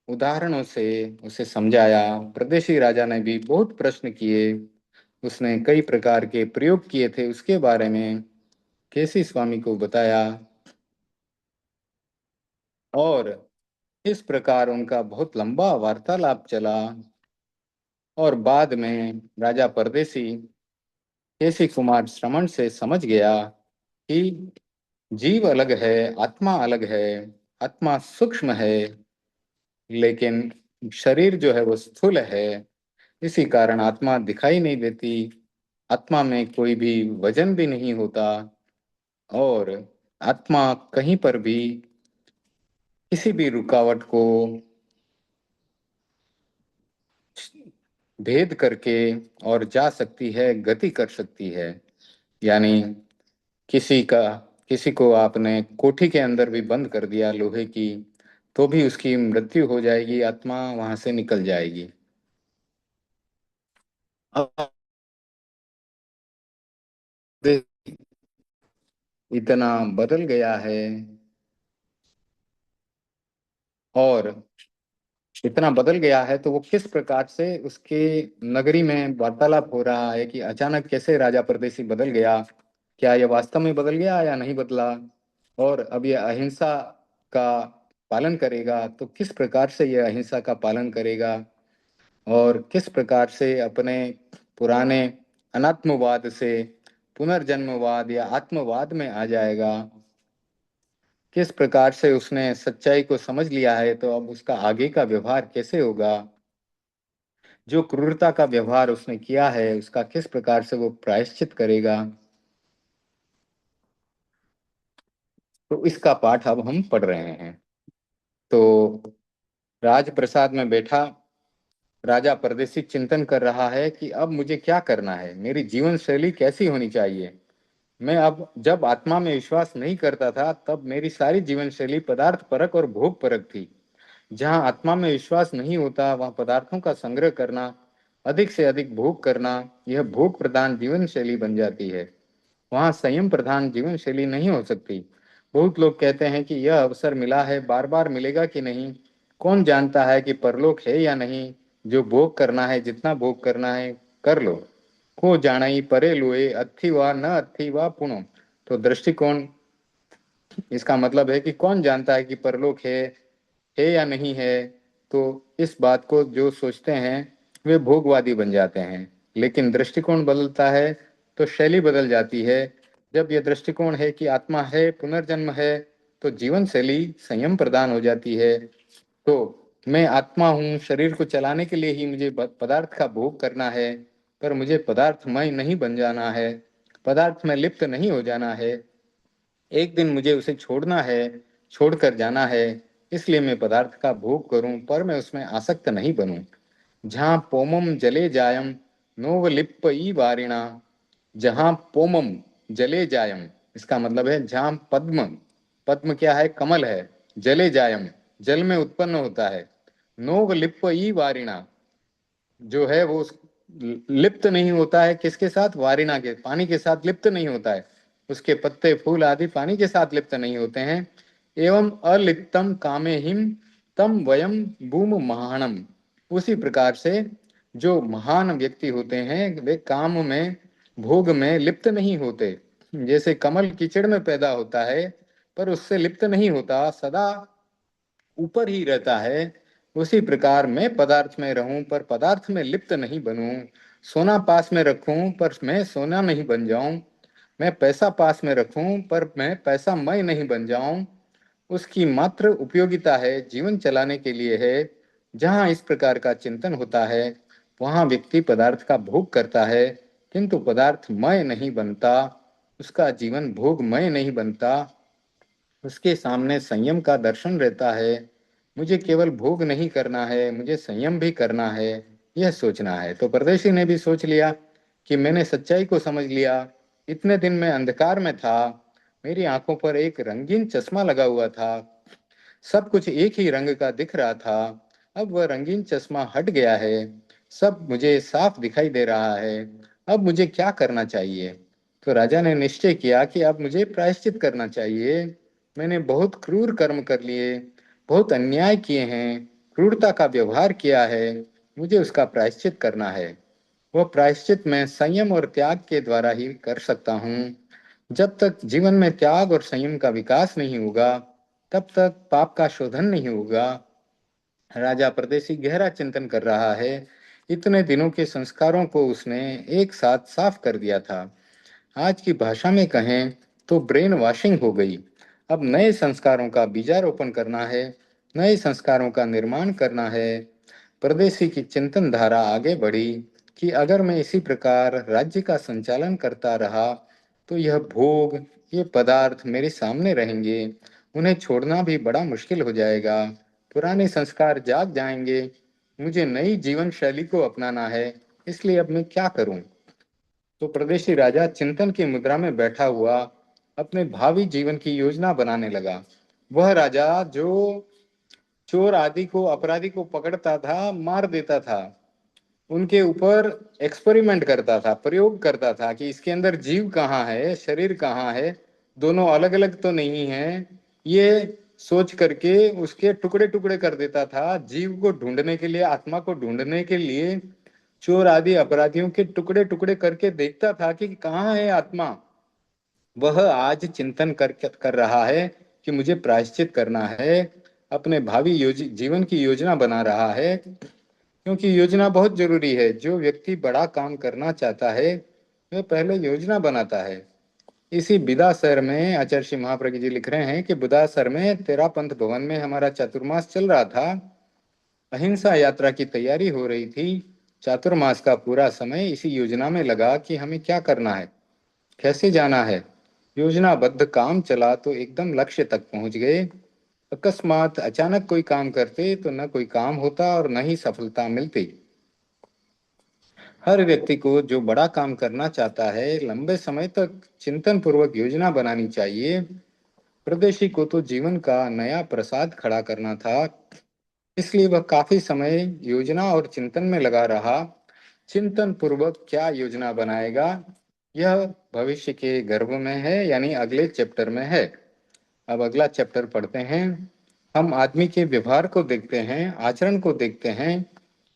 उदाहरणों से उसे समझाया। प्रदेशी राजा ने भी बहुत प्रश्न किए, उसने कई प्रकार के प्रयोग किए थे, उसके बारे में केसी स्वामी को बताया। और इस प्रकार उनका बहुत लंबा वार्तालाप चला। और बाद में राजा परदेसी केसी कुमार श्रमण से समझ गया कि जीव अलग है, आत्मा अलग है। आत्मा सूक्ष्म है, लेकिन शरीर जो है वो स्थूल है। इसी कारण आत्मा दिखाई नहीं देती, आत्मा में कोई भी वजन भी नहीं होता, और आत्मा कहीं पर भी किसी भी रुकावट को भेद करके और जा सकती है, गति कर सकती है। यानी किसी का किसी को आपने कोठी के अंदर भी बंद कर दिया लोहे की, तो भी उसकी मृत्यु हो जाएगी, आत्मा वहां से निकल जाएगी। अब इतना बदल गया है, और इतना बदल गया है, तो वो किस प्रकार से उसके नगरी में वार्तालाप हो रहा है कि अचानक कैसे राजा परदेसी बदल गया, क्या यह वास्तव में बदल गया या नहीं बदला, और अब यह अहिंसा का पालन करेगा तो किस प्रकार से यह अहिंसा का पालन करेगा, और किस प्रकार से अपने पुराने अनात्मवाद से पुनर्जन्मवाद या आत्मवाद में आ जाएगा। किस प्रकार से उसने सच्चाई को समझ लिया है, तो अब उसका आगे का व्यवहार कैसे होगा। जो क्रूरता का व्यवहार उसने किया है, उसका किस प्रकार से वो प्रायश्चित करेगा। तो इसका पाठ अब हम पढ़ रहे हैं। तो राजप्रसाद में बैठा राजा परदेशी चिंतन कर रहा है कि अब मुझे क्या करना है, मेरी जीवन शैली कैसी होनी चाहिए। मैं अब जब आत्मा में विश्वास नहीं करता था तब मेरी सारी जीवन शैली पदार्थ परक और भोग परक थी। जहाँ आत्मा में विश्वास नहीं होता वहाँ पदार्थों का संग्रह करना, अधिक से अधिक भोग करना, यह भोग प्रधान जीवन शैली बन जाती है। वहाँ संयम प्रधान जीवन शैली नहीं हो सकती। बहुत लोग कहते हैं कि यह अवसर मिला है, बार बार मिलेगा कि नहीं, कौन जानता है कि परलोक है या नहीं। जो भोग करना है, जितना भोग करना है कर लो। को जानाई परे लुए अथी व न अथी व पुनो। तो दृष्टिकोण, इसका मतलब है कि कौन जानता है कि परलोक है या नहीं है। तो इस बात को जो सोचते हैं वे भोगवादी बन जाते हैं। लेकिन दृष्टिकोण बदलता है तो शैली बदल जाती है। जब यह दृष्टिकोण है कि आत्मा है, पुनर्जन्म है, तो जीवन शैली संयम प्रदान हो जाती है। तो मैं आत्मा हूँ, शरीर को चलाने के लिए ही मुझे पदार्थ का भोग करना है, पर मुझे पदार्थमय नहीं बन जाना है, पदार्थ में लिप्त नहीं हो जाना है। एक दिन मुझे उसे छोड़ना है, छोड़कर जाना है। इसलिए मैं पदार्थ का भोग करूं पर मैं उसमें आसक्त नहीं बनूं। जहाँ पोमम जले जायम नोव लिप्पई वारिणा। जहाँ पोमम जले जायम, इसका मतलब है जहाँ पद्म, पद्म क्या है, कमल है, जले जायम जल में उत्पन्न होता है, नोव लिप्पई वारिणा जो है वो लिप्त नहीं होता है, किसके साथ, वारिना के, पानी के साथ लिप्त नहीं होता है। उसके पत्ते फूल आदि पानी के साथ लिप्त नहीं होते हैं। एवं अलिप्तम कामे हिम तम वयम भूम महानम। उसी प्रकार से जो महान व्यक्ति होते हैं वे काम में, भोग में लिप्त नहीं होते। जैसे कमल कीचड़ में पैदा होता है पर उससे लिप्त नहीं होता, सदा ऊपर ही रहता है। उसी प्रकार मैं पदार्थ में रहूं पर पदार्थ में लिप्त नहीं बनूं। सोना पास में रखूं पर मैं सोना नहीं बन जाऊं। मैं पैसा पास में रखूं पर मैं पैसा मय नहीं बन जाऊं। उसकी मात्र उपयोगिता है, जीवन चलाने के लिए है। जहाँ इस प्रकार का चिंतन होता है वहाँ व्यक्ति पदार्थ का भोग करता है किंतु पदार्थमय नहीं बनता, उसका जीवन भोगमय नहीं बनता। उसके सामने संयम का दर्शन रहता है। मुझे केवल भोग नहीं करना है, मुझे संयम भी करना है, यह सोचना है। तो परदेशी ने भी सोच लिया कि मैंने सच्चाई को समझ लिया। इतने दिन मैं अंधकार में था, मेरी आंखों पर एक रंगीन चश्मा लगा हुआ था, सब कुछ एक ही रंग का दिख रहा था। अब वह रंगीन चश्मा हट गया है, सब मुझे साफ दिखाई दे रहा है। अब मुझे क्या करना चाहिए। तो राजा ने निश्चय किया कि अब मुझे प्रायश्चित करना चाहिए। मैंने बहुत क्रूर कर्म कर लिए, बहुत अन्याय किए हैं, क्रूरता का व्यवहार किया है, मुझे उसका प्रायश्चित करना है। वह प्रायश्चित मैं संयम और त्याग के द्वारा ही कर सकता हूँ। जब तक जीवन में त्याग और संयम का विकास नहीं होगा तब तक पाप का शोधन नहीं होगा। राजा परदेशी गहरा चिंतन कर रहा है। इतने दिनों के संस्कारों को उसने एक साथ साफ कर दिया था। आज की भाषा में कहें तो ब्रेन वॉशिंग हो गई। अब नए संस्कारों का बीजारोपण करना है, नए संस्कारों का निर्माण करना है। परदेशी की चिंतन धारा आगे बढ़ी कि अगर मैं इसी प्रकार राज्य का संचालन करता रहा तो यह भोग, ये पदार्थ मेरे सामने रहेंगे, उन्हें छोड़ना भी बड़ा मुश्किल हो जाएगा, पुराने संस्कार जाग जाएंगे। मुझे नई जीवन शैली को अपनाना है, इसलिए अब मैं क्या करूं। तो प्रदेशी राजा चिंतन की मुद्रा में बैठा हुआ अपने भावी जीवन की योजना बनाने लगा। वह राजा जो चोर आदि को, अपराधी को पकड़ता था, मार देता था, उनके ऊपर एक्सपेरिमेंट करता था, प्रयोग करता था कि इसके अंदर जीव कहाँ है, शरीर कहाँ है, दोनों अलग अलग तो नहीं है, ये सोच करके उसके टुकड़े टुकड़े कर देता था। जीव को ढूंढने के लिए, आत्मा को ढूंढने के लिए चोर आदि अपराधियों के टुकड़े टुकड़े करके देखता था कि कहाँ है आत्मा। वह आज चिंतन कर रहा है कि मुझे प्रायश्चित करना है, अपने भावी जीवन की योजना बना रहा है, क्योंकि योजना बहुत जरूरी है। जो व्यक्ति बड़ा काम करना चाहता है वह पहले योजना बनाता है। इसी बिदा शहर में आचार्य श्री महाप्रज्ञ जी लिख रहे हैं कि बुदा शहर में तेरा पंथ भवन में हमारा चातुर्मास चल रहा था, अहिंसा यात्रा की तैयारी हो रही थी। चातुर्मास का पूरा समय इसी योजना में लगा कि हमें क्या करना है, कैसे जाना है। योजनाबद्ध काम चला तो एकदम लक्ष्य तक पहुंच गए। अकस्मात अचानक कोई काम करते तो न कोई काम होता और न ही सफलता मिलती। हर व्यक्ति को जो बड़ा काम करना चाहता है लंबे समय तक चिंतन पूर्वक योजना बनानी चाहिए। प्रदेशी को तो जीवन का नया प्रसाद खड़ा करना था, इसलिए वह काफी समय योजना और चिंतन में लगा रहा। चिंतन पूर्वक क्या योजना बनाएगा, यह भविष्य के गर्भ में है, यानी अगले चैप्टर में है। अब अगला चैप्टर पढ़ते हैं। हम आदमी के व्यवहार को देखते हैं, आचरण को देखते हैं,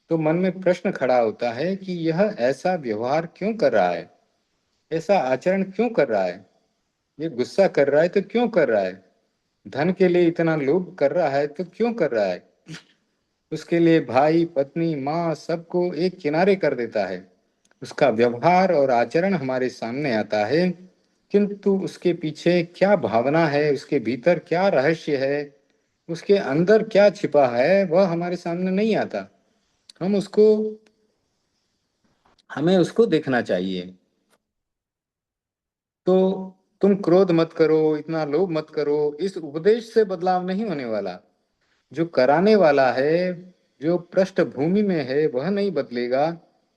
तो मन में प्रश्न खड़ा होता है कि यह ऐसा व्यवहार क्यों कर रहा है, ऐसा आचरण क्यों कर रहा है, ये गुस्सा कर रहा है तो क्यों कर रहा है, धन के लिए इतना लोभ कर रहा है तो क्यों कर रहा है। उसके लिए भाई पत्नी माँ सबको एक किनारे कर देता है। उसका व्यवहार और आचरण हमारे सामने आता है, किंतु उसके पीछे क्या भावना है, उसके भीतर क्या रहस्य है, उसके अंदर क्या छिपा है, वह हमारे सामने नहीं आता। हम उसको हमें उसको देखना चाहिए। तो तुम क्रोध मत करो, इतना लोभ मत करो, इस उपदेश से बदलाव नहीं होने वाला। जो कराने वाला है, जो पृष्ठभूमि में है, वह नहीं बदलेगा,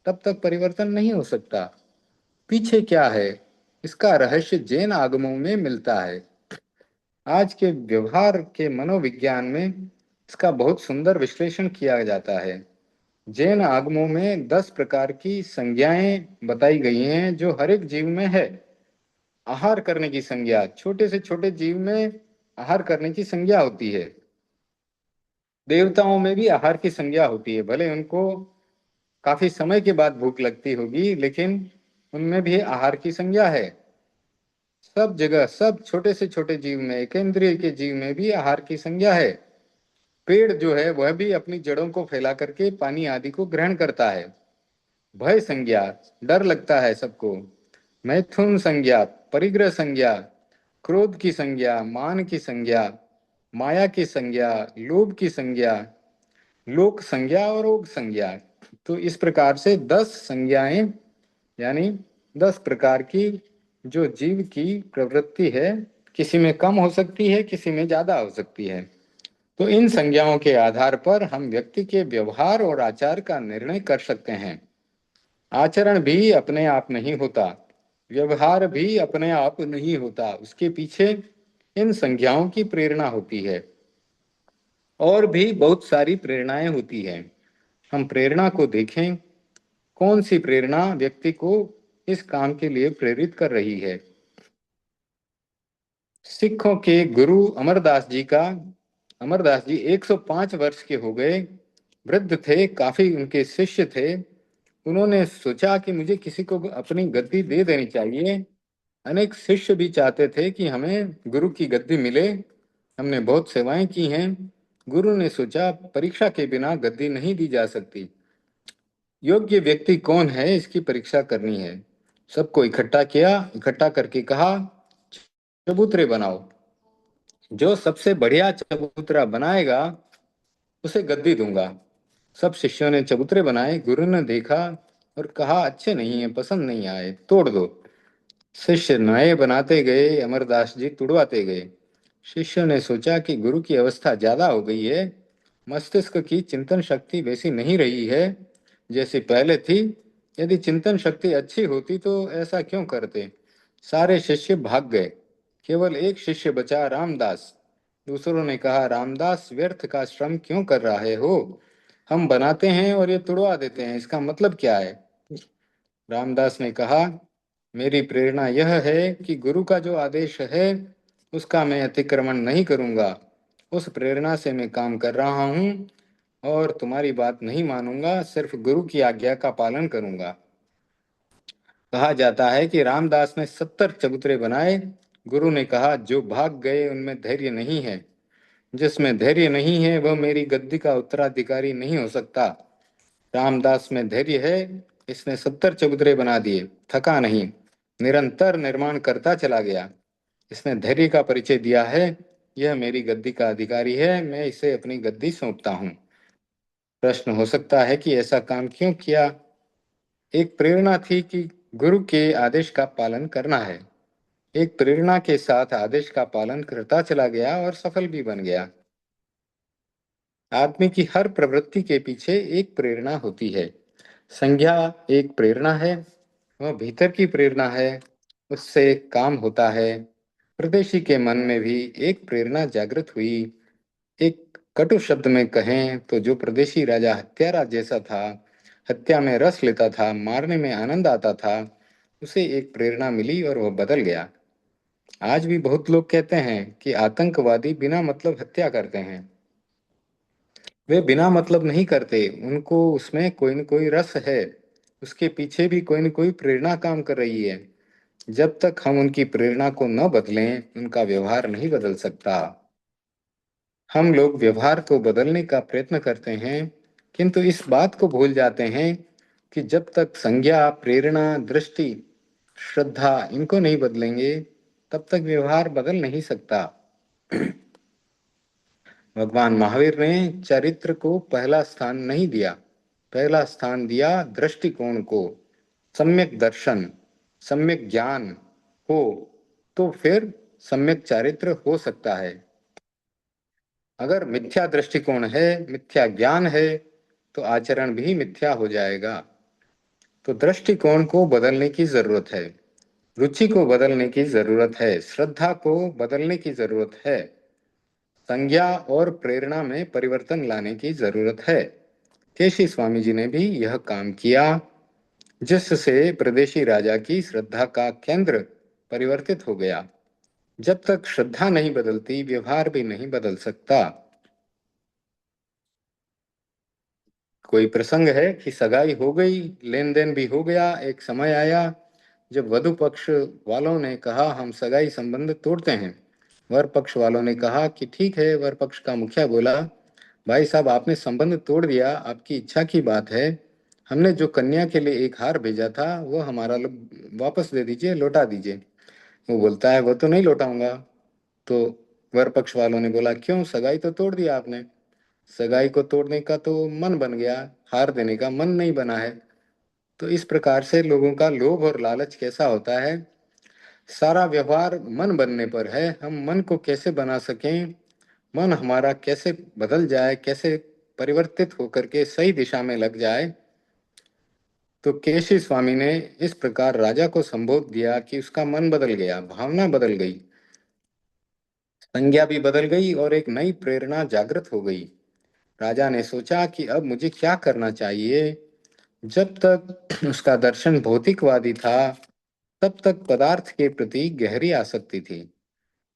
तब तक परिवर्तन नहीं हो सकता। पीछे क्या है, इसका रहस्य जैन आगमों में मिलता है। आज के व्यवहार के मनोविज्ञान में इसका बहुत सुंदर विश्लेषण किया जाता है। जैन आगमों में 10 प्रकार की संज्ञाएं बताई गई हैं जो हर एक जीव में है। आहार करने की संज्ञा, छोटे से छोटे जीव में आहार करने की संज्ञा होती है। देवताओं में भी आहार की संज्ञा होती है, भले उनको काफी समय के बाद भूख लगती होगी, लेकिन उनमें भी आहार की संज्ञा है। सब जगह, सब छोटे से छोटे जीव में, एक इंद्रिय के जीव में भी आहार की संज्ञा है। पेड़ जो है वह भी अपनी जड़ों को फैला करके पानी आदि को ग्रहण करता है। भय संज्ञा, डर लगता है सबको। मैथुन संज्ञा, परिग्रह संज्ञा, क्रोध की संज्ञा, मान की संज्ञा, माया की संज्ञा, लोभ की संज्ञा, लोक संज्ञा और रोग संज्ञा। तो इस प्रकार से 10 संज्ञाएं, यानी 10 प्रकार की जो जीव की प्रवृत्ति है, किसी में कम हो सकती है, किसी में ज्यादा हो सकती है। तो इन संज्ञाओं के आधार पर हम व्यक्ति के व्यवहार और आचार का निर्णय कर सकते हैं। आचरण भी अपने आप नहीं होता, व्यवहार भी अपने आप नहीं होता, उसके पीछे इन संज्ञाओं की प्रेरणा होती है। और भी बहुत सारी प्रेरणाएं होती हैं। हम प्रेरणा को देखें, कौन सी प्रेरणा व्यक्ति को इस काम के लिए प्रेरित कर रही है। सिखों के गुरु अमरदास जी 105 वर्ष के हो गए, वृद्ध थे, काफी उनके शिष्य थे। उन्होंने सोचा कि मुझे किसी को अपनी गद्दी दे देनी चाहिए। अनेक शिष्य भी चाहते थे कि हमें गुरु की गद्दी मिले, हमने बहुत सेवाएं की हैं। गुरु ने सोचा परीक्षा के बिना गद्दी नहीं दी जा सकती, योग्य व्यक्ति कौन है इसकी परीक्षा करनी है। सबको इकट्ठा किया, इकट्ठा करके कहा चबूतरे बनाओ, जो सबसे बढ़िया चबूतरा बनाएगा उसे गद्दी दूंगा। सब शिष्यों ने चबूतरे बनाए, गुरु ने देखा और कहा अच्छे नहीं है, पसंद नहीं आए, तोड़ दो। शिष्य नए बनाते गए, अमरदास जी तुड़वाते गए। शिष्य ने सोचा कि गुरु की अवस्था ज्यादा हो गई है, मस्तिष्क की चिंतन शक्ति वैसी नहीं रही है जैसी पहले थी। यदि चिंतन शक्ति अच्छी होती तो ऐसा क्यों करते। सारे शिष्य भाग गए, केवल एक शिष्य बचा, रामदास। दूसरों ने कहा रामदास व्यर्थ का श्रम क्यों कर रहे हो, हम बनाते हैं और ये तुड़वा देते हैं, इसका मतलब क्या है। रामदास ने कहा मेरी प्रेरणा यह है कि गुरु का जो आदेश है उसका मैं अतिक्रमण नहीं करूंगा। उस प्रेरणा से मैं काम कर रहा हूँ और तुम्हारी बात नहीं मानूंगा, सिर्फ गुरु की आज्ञा का पालन करूंगा। कहा जाता है कि रामदास ने 70 चबूतरे बनाए। गुरु ने कहा जो भाग गए उनमें धैर्य नहीं है, जिसमें धैर्य नहीं है वह मेरी गद्दी का उत्तराधिकारी नहीं हो सकता। रामदास में धैर्य है, इसने 70 चबूतरे बना दिए, थका नहीं, निरंतर निर्माण करता चला गया। इसने धैर्य का परिचय दिया है, यह मेरी गद्दी का अधिकारी है, मैं इसे अपनी गद्दी सौंपता हूँ। प्रश्न हो सकता है कि ऐसा काम क्यों किया। एक प्रेरणा थी कि गुरु के आदेश का पालन करना है। एक प्रेरणा के साथ आदेश का पालन करता चला गया और सफल भी बन गया। आदमी की हर प्रवृत्ति के पीछे एक प्रेरणा होती है। संज्ञा एक प्रेरणा है, वह भीतर की प्रेरणा है, उससे काम होता है। परदेशी के मन में भी एक प्रेरणा जागृत हुई। एक कटु शब्द में कहें तो जो परदेशी राजा हत्यारा जैसा था, हत्या में रस लेता था, मारने में आनंद आता था, उसे एक प्रेरणा मिली और वह बदल गया। आज भी बहुत लोग कहते हैं कि आतंकवादी बिना मतलब हत्या करते हैं। वे बिना मतलब नहीं करते, उनको उसमें कोई न कोई रस है, उसके पीछे भी कोई न कोई प्रेरणा काम कर रही है। जब तक हम उनकी प्रेरणा को न बदलें, उनका व्यवहार नहीं बदल सकता। हम लोग व्यवहार को बदलने का प्रयत्न करते हैं, किंतु इस बात को भूल जाते हैं कि जब तक संज्ञा, प्रेरणा, दृष्टि, श्रद्धा इनको नहीं बदलेंगे, तब तक व्यवहार बदल नहीं सकता। भगवान महावीर ने चरित्र को पहला स्थान नहीं दिया, पहला स्थान दिया दृष्टिकोण को। सम्यक दर्शन, सम्यक ज्ञान हो तो फिर सम्यक चारित्र हो सकता है। अगर मिथ्या दृष्टिकोण है, मिथ्या ज्ञान है, तो आचरण भी मिथ्या हो जाएगा। तो दृष्टिकोण को बदलने की जरूरत है, रुचि को बदलने की जरूरत है, श्रद्धा को बदलने की जरूरत है, संज्ञा और प्रेरणा में परिवर्तन लाने की जरूरत है। केशी स्वामी जी ने भी यह काम किया, जिससे प्रदेशी राजा की श्रद्धा का केंद्र परिवर्तित हो गया। जब तक श्रद्धा नहीं बदलती, व्यवहार भी नहीं बदल सकता। कोई प्रसंग है कि सगाई हो गई, लेन देन भी हो गया। एक समय आया जब वधु पक्ष वालों ने कहा हम सगाई संबंध तोड़ते हैं। वर पक्ष वालों ने कहा कि ठीक है। वर पक्ष का मुखिया बोला, भाई साहब आपने संबंध तोड़ दिया, आपकी इच्छा की बात है। हमने जो कन्या के लिए एक हार भेजा था वो हमारा वापस दे दीजिए, लौटा दीजिए। वो बोलता है वो तो नहीं लौटाऊंगा। तो वर पक्ष वालों ने बोला क्यों, सगाई तो तोड़ दिया आपने। सगाई को तोड़ने का तो मन बन गया, हार देने का मन नहीं बना है। तो इस प्रकार से लोगों का लोभ और लालच कैसा होता है। सारा व्यवहार मन बनने पर है। हम मन को कैसे बना सकें, मन हमारा कैसे बदल जाए, कैसे परिवर्तित होकर के सही दिशा में लग जाए। तो केशी स्वामी ने इस प्रकार राजा को संबोध दिया कि उसका मन बदल गया, भावना बदल गई, संज्ञा भी बदल गई और एक नई प्रेरणा जागृत हो गई। राजा ने सोचा कि अब मुझे क्या करना चाहिए। जब तक उसका दर्शन भौतिकवादी था, तब तक पदार्थ के प्रति गहरी आसक्ति थी।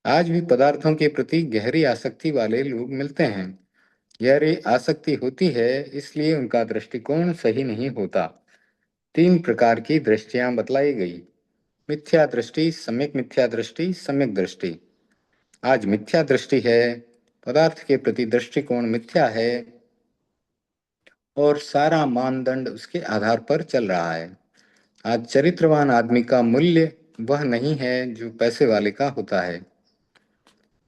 आज भी पदार्थों के प्रति गहरी आसक्ति वाले लोग मिलते हैं। गहरी आसक्ति होती है, इसलिए उनका दृष्टिकोण सही नहीं होता। 3 प्रकार की दृष्टियां बतलाई गई, मिथ्या दृष्टि, सम्यक मिथ्या दृष्टि, सम्यक दृष्टि। आज मिथ्या दृष्टि है, पदार्थ के प्रति दृष्टिकोण मिथ्या है और सारा मानदंड उसके आधार पर चल रहा है। आज चरित्रवान आदमी का मूल्य वह नहीं है जो पैसे वाले का होता है।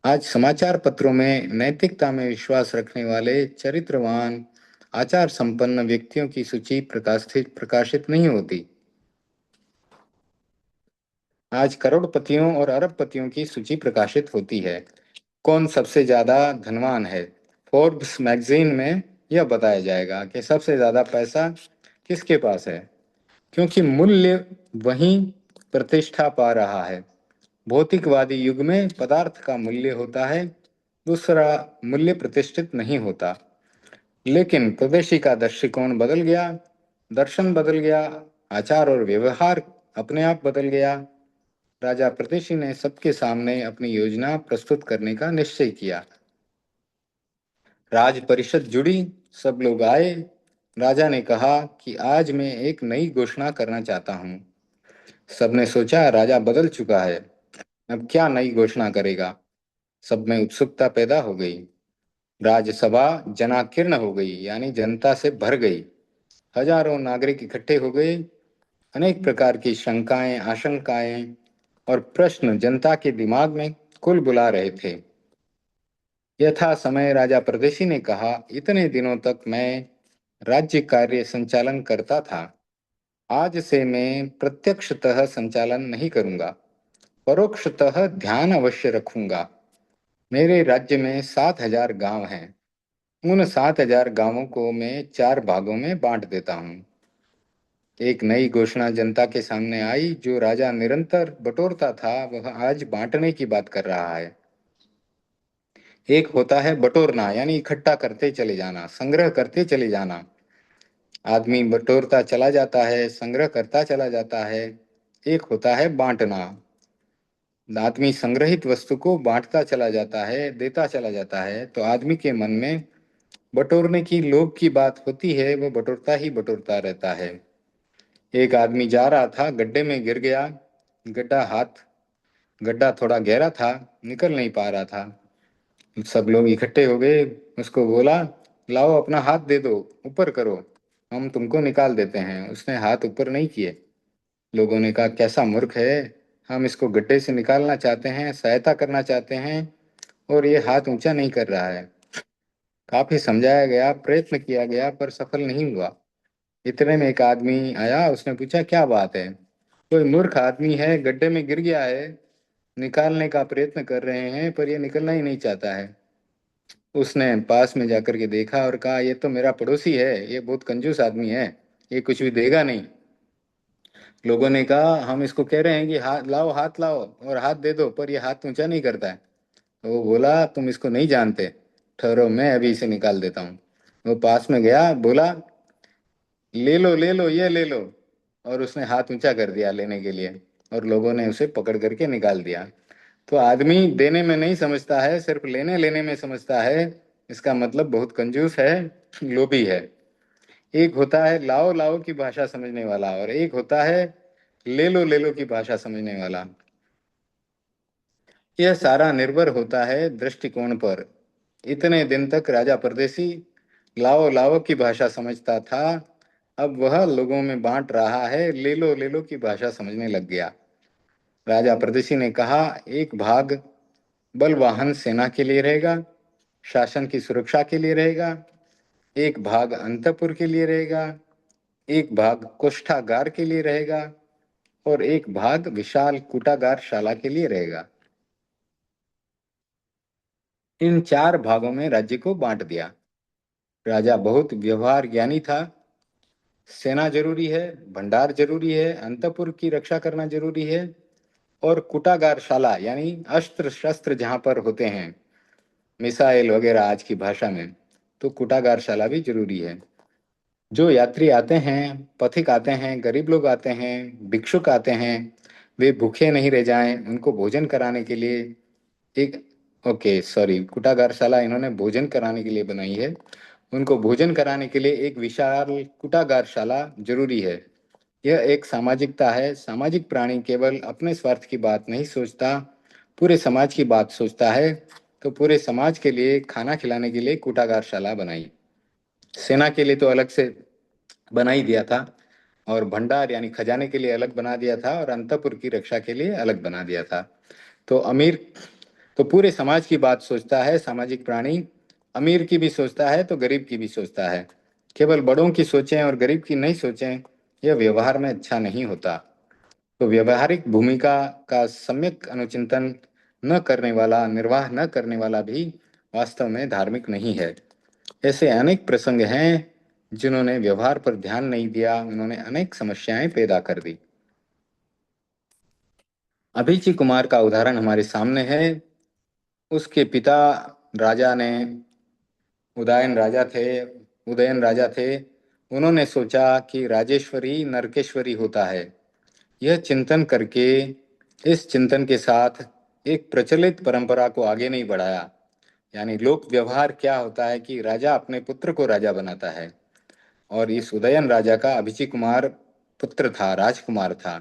आज समाचार पत्रों में नैतिकता में विश्वास रखने वाले चरित्रवान, आचार संपन्न व्यक्तियों की सूची प्रकाशित नहीं होती। आज करोड़पतियों और अरबपतियों की सूची प्रकाशित होती है। कौन सबसे ज्यादा धनवान है, फोर्ब्स मैगजीन में यह बताया जाएगा कि सबसे ज्यादा पैसा किसके पास है, क्योंकि मूल्य वही प्रतिष्ठा पा रहा है। भौतिकवादी युग में पदार्थ का मूल्य होता है, दूसरा मूल्य प्रतिष्ठित नहीं होता। लेकिन स्वदेशी का दृष्टिकोण बदल गया, दर्शन बदल गया, आचार और व्यवहार अपने आप बदल गया। राजा प्रदेशी ने सबके सामने अपनी योजना प्रस्तुत करने का निश्चय किया। राज परिषद जुड़ी, सब लोग आए। राजा ने कहा कि आज मैं एक नई घोषणा करना चाहता हूँ। सबने सोचा राजा बदल चुका है, अब क्या नई घोषणा करेगा। सब में उत्सुकता पैदा हो गई। राजसभा जनाकीर्ण हो गई, यानी जनता से भर गई। हजारों नागरिक इकट्ठे हो गए। अनेक प्रकार की शंकाएं, आशंकाएं और प्रश्न जनता के दिमाग में कुल बुला रहे थे। यथा समय राजा परदेशी ने कहा, इतने दिनों तक मैं राज्य कार्य संचालन करता था, आज से मैं प्रत्यक्षतः संचालन नहीं करूंगा। परोक्षतः ध्यान अवश्य रखूंगा। मेरे राज्य में 7,000 गांव हैं। उन 7,000 गांवों को मैं 4 भागों में बांट देता हूँ। एक नई घोषणा जनता के सामने आई। जो राजा निरंतर बटोरता था वह आज बांटने की बात कर रहा है। एक होता है बटोरना, यानी इकट्ठा करते चले जाना, संग्रह करते चले जाना। आदमी बटोरता चला जाता है, संग्रह करता चला जाता है। एक होता है बांटना। आदमी संग्रहित वस्तु को बांटता चला जाता है, देता चला जाता है। तो आदमी के मन में बटोरने की लोभ की बात होती है, वह बटोरता ही बटोरता रहता है। एक आदमी जा रहा था, गड्ढे में गिर गया। गड्ढा थोड़ा गहरा था, निकल नहीं पा रहा था। सब लोग इकट्ठे हो गए। उसको बोला, लाओ अपना हाथ दे दो, ऊपर करो, हम तुमको निकाल देते हैं। उसने हाथ ऊपर नहीं किए। लोगों ने कहा, कैसा मूर्ख है, हम इसको गड्ढे से निकालना चाहते हैं, सहायता करना चाहते हैं, और ये हाथ ऊंचा नहीं कर रहा है। काफी समझाया गया, प्रयत्न किया गया, पर सफल नहीं हुआ। इतने में एक आदमी आया। उसने पूछा, क्या बात है? कोई मूर्ख आदमी है, गड्ढे में गिर गया है, निकालने का प्रयत्न कर रहे हैं पर ये निकलना ही नहीं चाहता है। उसने पास में जाकर के देखा और कहा, ये तो मेरा पड़ोसी है, ये बहुत कंजूस आदमी है, ये कुछ भी देगा नहीं। लोगों ने कहा, हम इसको कह रहे हैं कि हाथ लाओ और हाथ दे दो, पर ये हाथ ऊंचा नहीं करता है। तो वो बोला, तुम इसको नहीं जानते, ठहरो, मैं अभी इसे निकाल देता हूँ। वो पास में गया, बोला, ले लो, ये ले लो। और उसने हाथ ऊंचा कर दिया लेने के लिए, और लोगों ने उसे पकड़ करके निकाल दिया। तो आदमी देने में नहीं समझता है, सिर्फ लेने लेने में समझता है। इसका मतलब बहुत कंजूस है, लोभी है। एक होता है लाओ लाओ की भाषा समझने वाला, और एक होता है ले लो की भाषा समझने वाला। यह सारा निर्भर होता है दृष्टिकोण पर। इतने दिन तक राजा परदेसी लाओ लाओ की भाषा समझता था, अब वह लोगों में बांट रहा है, ले लो की भाषा समझने लग गया। राजा परदेसी ने कहा, एक भाग बलवाहन सेना के लिए रहेगा, शासन की सुरक्षा के लिए रहेगा। एक भाग अंतपुर के लिए रहेगा। एक भाग कोष्ठागार के लिए रहेगा। और एक भाग विशाल कूटागार शाला के लिए रहेगा। इन 4 भागों में राज्य को बांट दिया। राजा बहुत व्यवहार ज्ञानी था। सेना जरूरी है, भंडार जरूरी है, अंतपुर की रक्षा करना जरूरी है, और कुटागार शाला यानी अस्त्र शस्त्र जहां पर होते हैं, मिसाइल वगैरह आज की भाषा में, तो कुटागार शाला भी जरूरी है। जो यात्री आते हैं, पथिक आते हैं, गरीब लोग आते हैं, भिक्षुक आते हैं, वे भूखे नहीं रह जाएं, उनको भोजन कराने के लिए एक, ओके सॉरी, कुटागारशाला इन्होंने भोजन कराने के लिए बनाई है। उनको भोजन कराने के लिए एक विशाल कुटागारशाला जरूरी है। यह एक सामाजिकता है। सामाजिक प्राणी केवल अपने स्वार्थ की बात नहीं सोचता, पूरे समाज की बात सोचता है। तो पूरे समाज के लिए खाना खिलाने के लिए कुटागारशाला बनाई। सेना के लिए तो अलग से बना ही दिया था, और भंडार यानी खजाने के लिए अलग बना दिया था, और अंतपुर की रक्षा के लिए अलग बना दिया था। तो अमीर तो पूरे समाज की बात सोचता है सामाजिक प्राणी। अमीर की भी सोचता है तो गरीब की भी सोचता है। केवल बड़ों की सोचें और गरीब की नहीं सोचें, यह व्यवहार में अच्छा नहीं होता। तो व्यवहारिक भूमिका का सम्यक अनुचिंतन न करने वाला, निर्वाह न करने वाला भी वास्तव में धार्मिक नहीं है। ऐसे अनेक प्रसंग हैं जिन्होंने व्यवहार पर ध्यान नहीं दिया, उन्होंने अनेक समस्याएं पैदा कर दी। अभिची कुमार का उदाहरण हमारे सामने है। उसके पिता राजा ने उदयन राजा थे। उन्होंने सोचा कि राजेश्वरी नरकेश्वरी होता है। यह चिंतन करके, इस चिंतन के साथ एक प्रचलित परंपरा को आगे नहीं बढ़ाया। यानी लोक व्यवहार क्या होता है कि राजा अपने पुत्र को राजा बनाता है, और इस उदयन राजा का अभिची कुमार पुत्र था, राजकुमार था।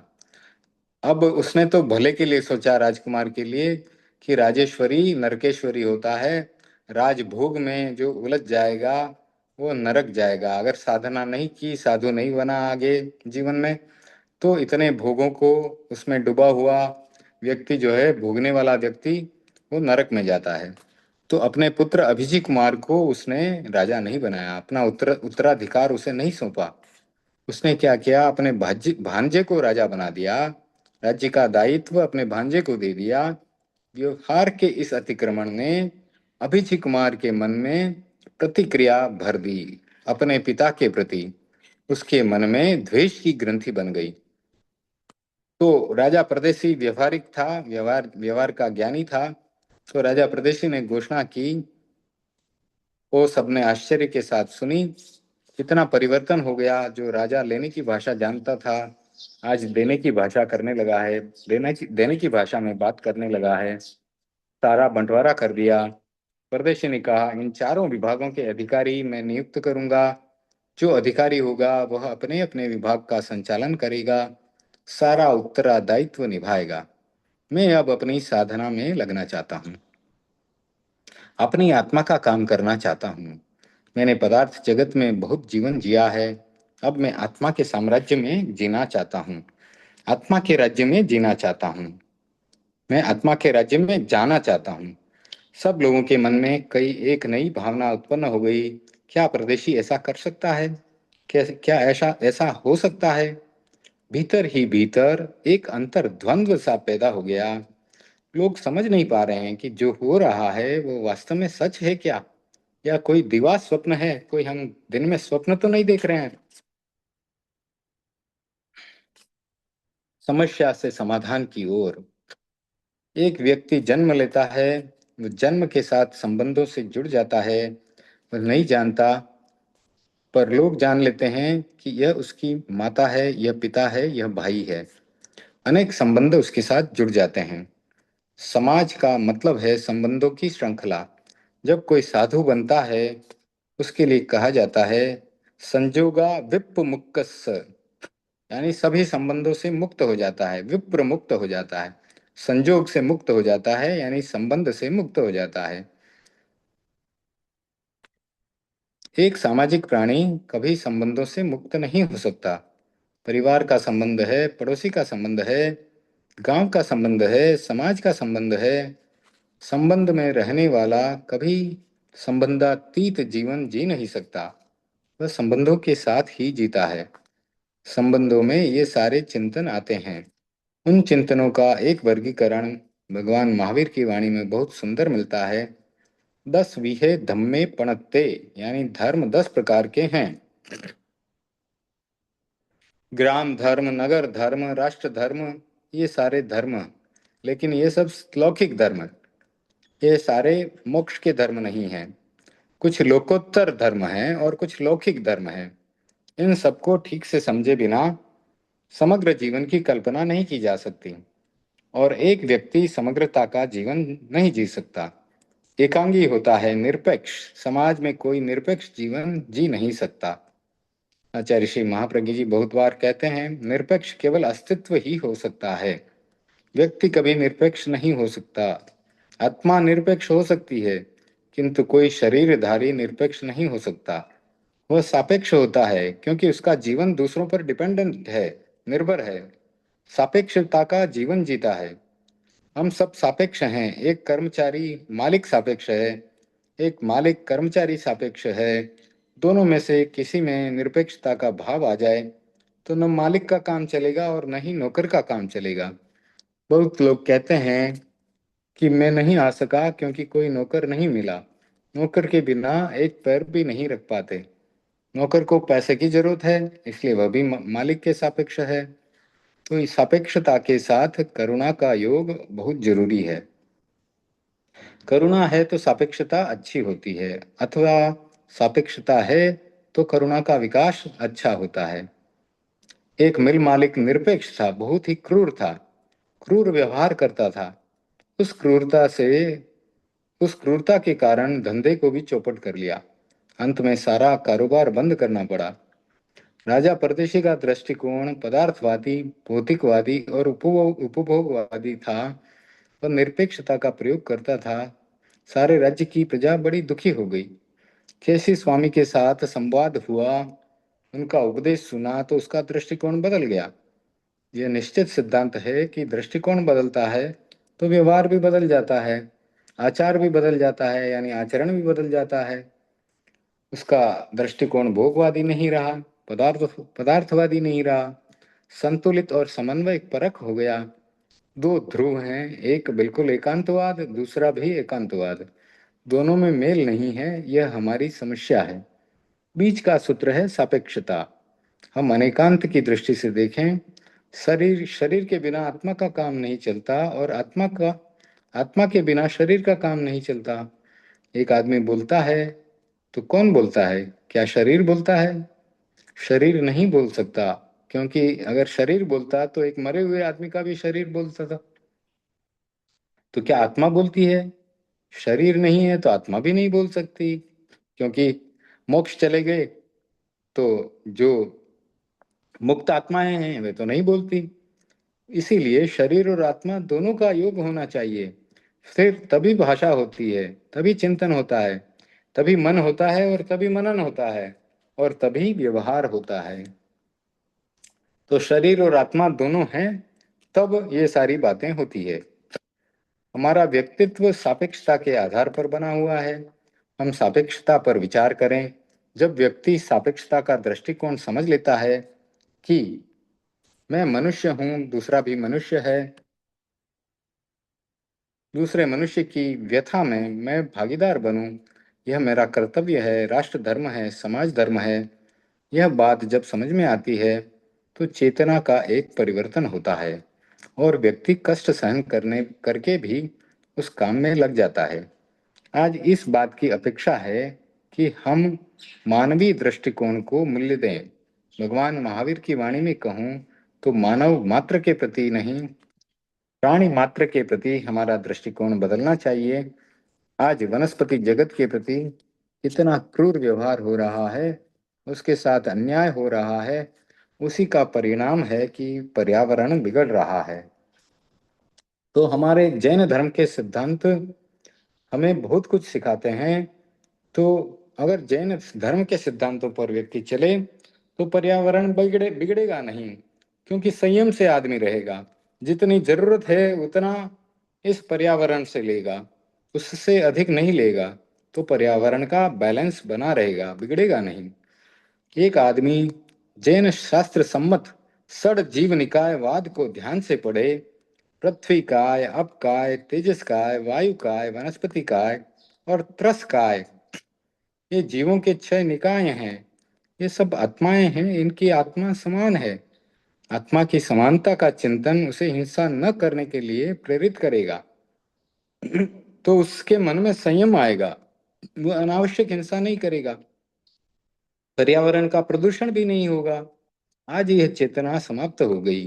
अब उसने तो भले के लिए सोचा, राजकुमार के लिए, कि राजेश्वरी नरकेश्वरी होता है। राजभोग में जो उलझ जाएगा वो नरक जाएगा। अगर साधना नहीं की, साधु नहीं बना आगे जीवन में, तो इतने भोगों को उसमें डूबा हुआ व्यक्ति जो है, भोगने वाला व्यक्ति, वो नरक में जाता है। तो अपने पुत्र अभिजीत कुमार को उसने राजा नहीं बनाया, अपना उत्तराधिकार उसे नहीं सौंपा। उसने क्या किया, अपने भांजे को राजा बना दिया, राज्य का दायित्व अपने भांजे को दे दिया। व्यवहार के इस अतिक्रमण ने अभिजी कुमार के मन में प्रतिक्रिया भर दी अपने पिता के प्रति। उसके मन में द्वेष की ग्रंथि बन गई। तो राजा परदेशी व्यवहारिक था, व्यवहार व्यवहार का ज्ञानी था। तो राजा परदेशी ने घोषणा की, वो सबने आश्चर्य के साथ सुनी। कितना परिवर्तन हो गया। जो राजा लेने की भाषा जानता था, आज देने की भाषा करने लगा है, देने की भाषा में बात करने लगा है। सारा बंटवारा कर दिया। परदेशी ने कहा, इन चारों विभागों के अधिकारी मैं नियुक्त करूंगा। जो अधिकारी होगा वह अपने अपने विभाग का संचालन करेगा, सारा उत्तरदायित्व निभाएगा। मैं अब अपनी साधना में लगना चाहता हूँ, अपनी आत्मा का काम करना चाहता हूँ। मैंने पदार्थ जगत में बहुत जीवन जिया है, अब मैं आत्मा के साम्राज्य में जीना चाहता हूँ, आत्मा के राज्य में जीना चाहता हूँ, मैं आत्मा के राज्य में जाना चाहता हूँ। सब लोगों के मन में कई एक नई भावना उत्पन्न हो गई। क्या परदेशी ऐसा कर सकता है? क्या क्या ऐसा ऐसा हो सकता है? भीतर ही भीतर एक अंतर द्वंद्व सा पैदा हो गया। लोग समझ नहीं पा रहे हैं कि जो हो रहा है वो वास्तव में सच है क्या, या कोई दिवा स्वप्न है, कोई हम दिन में स्वप्न तो नहीं देख रहे हैं। समस्या से समाधान की ओर। एक व्यक्ति जन्म लेता है, वो जन्म के साथ संबंधों से जुड़ जाता है। वह नहीं जानता, पर लोग जान लेते हैं कि यह उसकी माता है, यह पिता है, यह भाई है। अनेक संबंध उसके साथ जुड़ जाते हैं। समाज का मतलब है संबंधों की श्रृंखला। जब कोई साधु बनता है, उसके लिए कहा जाता है संजोगा विप्र मुक्कस्स, यानी सभी संबंधों से मुक्त हो जाता है, विप्र मुक्त हो जाता है। संजोग से मुक्त हो जाता है यानी संबंध से मुक्त हो जाता है। एक सामाजिक प्राणी कभी संबंधों से मुक्त नहीं हो सकता। परिवार का संबंध है, पड़ोसी का संबंध है, गांव का संबंध है, समाज का संबंध है। संबंध में रहने वाला कभी संबंधातीत जीवन जी नहीं सकता। वह संबंधों के साथ ही जीता है। संबंधों में ये सारे चिंतन आते हैं। उन चिंतनों का एक वर्गीकरण भगवान महावीर की वाणी में बहुत सुंदर मिलता है। 10 विहे धम्मे पणत्ते, यानी धर्म 10 प्रकार के हैं। ग्राम धर्म, नगर धर्म, राष्ट्र धर्म, ये सारे धर्म। लेकिन ये सब लौकिक धर्म, ये सारे मोक्ष के धर्म नहीं हैं। कुछ लोकोत्तर धर्म हैं और कुछ लौकिक धर्म हैं। इन सबको ठीक से समझे बिना समग्र जीवन की कल्पना नहीं की जा सकती, और एक व्यक्ति समग्रता का जीवन नहीं जी सकता। एकांगी होता है, निरपेक्ष। समाज में कोई निरपेक्ष जीवन जी नहीं सकता। आचार्य श्री महाप्रज्ञ जी बहुत बार कहते हैं, निरपेक्ष केवल अस्तित्व ही हो सकता है, व्यक्ति कभी निरपेक्ष नहीं हो सकता। आत्मा निरपेक्ष हो सकती है, किंतु कोई शरीरधारी निरपेक्ष नहीं हो सकता। वह सापेक्ष होता है क्योंकि उसका जीवन दूसरों पर डिपेंडेंट है, निर्भर है। सापेक्षता का जीवन जीता है। हम सब सापेक्ष हैं। एक कर्मचारी मालिक सापेक्ष है, एक मालिक कर्मचारी सापेक्ष है। दोनों में से किसी में निरपेक्षता का भाव आ जाए तो न मालिक का काम चलेगा और न ही नौकर का काम चलेगा। बहुत लोग कहते हैं कि मैं नहीं आ सका क्योंकि कोई नौकर नहीं मिला। नौकर के बिना एक पैर भी नहीं रख पाते। नौकर को पैसे की जरूरत है, इसलिए वह भी मालिक के सापेक्ष है। तो इस सापेक्षता के साथ करुणा का योग बहुत जरूरी है। करुणा है तो सापेक्षता अच्छी होती है, अथवा सापेक्षता है तो करुणा का विकास अच्छा होता है। एक मिल मालिक निरपेक्ष था, बहुत ही क्रूर था, क्रूर व्यवहार करता था। उस क्रूरता से उस क्रूरता के कारण धंधे को भी चौपट कर लिया। अंत में सारा कारोबार बंद करना पड़ा। राजा परदेशी का दृष्टिकोण पदार्थवादी, भौतिकवादी और उपभोगवादी था। वह निरपेक्षता का प्रयोग करता था। सारे राज्य की प्रजा बड़ी दुखी हो गई। केसी स्वामी के साथ संवाद हुआ, उनका उपदेश सुना तो उसका दृष्टिकोण बदल गया। यह निश्चित सिद्धांत है कि दृष्टिकोण बदलता है तो व्यवहार भी बदल जाता है, आचार भी बदल जाता है, यानी आचरण भी बदल जाता है। उसका दृष्टिकोण भोगवादी नहीं रहा, पदार्थवादी नहीं रहा। संतुलित और समन्वयक परक हो गया। दो ध्रुव हैं, एक बिल्कुल एकांतवाद, दूसरा भी एकांतवाद। दोनों में मेल नहीं है, यह हमारी समस्या है। बीच का सूत्र है सापेक्षता। हम अनेकांत की दृष्टि से देखें, शरीर शरीर के बिना आत्मा का काम नहीं चलता और आत्मा के बिना शरीर का काम नहीं चलता। एक आदमी बोलता है तो कौन बोलता है? क्या शरीर बोलता है? शरीर नहीं बोल सकता, क्योंकि अगर शरीर बोलता तो एक मरे हुए आदमी का भी शरीर बोलता था। तो क्या आत्मा बोलती है? शरीर नहीं है तो आत्मा भी नहीं बोल सकती, क्योंकि मोक्ष चले गए तो जो मुक्त आत्माएं हैं वे तो नहीं बोलती। इसीलिए शरीर और आत्मा दोनों का योग होना चाहिए। फिर तभी भाषा होती है, तभी चिंतन होता है, तभी मन होता है और तभी मनन होता है और तभी व्यवहार होता है। तो शरीर और आत्मा दोनों हैं, तब ये सारी बातें होती है। हमारा व्यक्तित्व सापेक्षता के आधार पर बना हुआ है। हम सापेक्षता पर विचार करें। जब व्यक्ति सापेक्षता का दृष्टिकोण समझ लेता है कि मैं मनुष्य हूँ, दूसरा भी मनुष्य है, दूसरे मनुष्य की व्यथा में मैं भागीदार बनूं, यह मेरा कर्तव्य है, राष्ट्र धर्म है, समाज धर्म है, यह बात जब समझ में आती है तो चेतना का एक परिवर्तन होता है और व्यक्ति कष्ट सहन करने करके भी उस काम में लग जाता है। आज इस बात की अपेक्षा है कि हम मानवीय दृष्टिकोण को मूल्य दें। भगवान महावीर की वाणी में कहूँ तो मानव मात्र के प्रति नहीं, प्राणी मात्र के प्रति हमारा दृष्टिकोण बदलना चाहिए। आज वनस्पति जगत के प्रति इतना क्रूर व्यवहार हो रहा है, उसके साथ अन्याय हो रहा है, उसी का परिणाम है कि पर्यावरण बिगड़ रहा है। तो हमारे जैन धर्म के सिद्धांत हमें बहुत कुछ सिखाते हैं। तो अगर जैन धर्म के सिद्धांतों पर व्यक्ति चले तो पर्यावरण बिगड़ेगा नहीं, क्योंकि संयम से आदमी रहेगा। जितनी जरूरत है उतना इस पर्यावरण से लेगा, उससे अधिक नहीं लेगा, तो पर्यावरण का बैलेंस बना रहेगा, बिगड़ेगा नहीं। एक आदमी जैन शास्त्र सम्मत षड जीव निकायवाद को ध्यान से पढ़े, पृथ्वी काय, अप काय, तेजस काय, वायु काय, वनस्पति काय और त्रस काय, ये जीवों के 6 निकाय हैं। ये सब आत्माएं हैं, इनकी आत्मा समान है। आत्मा की समानता का चिंतन उसे हिंसा न करने के लिए प्रेरित करेगा। तो उसके मन में संयम आएगा, वो अनावश्यक हिंसा नहीं करेगा, पर्यावरण का प्रदूषण भी नहीं होगा। आज यह चेतना समाप्त हो गई।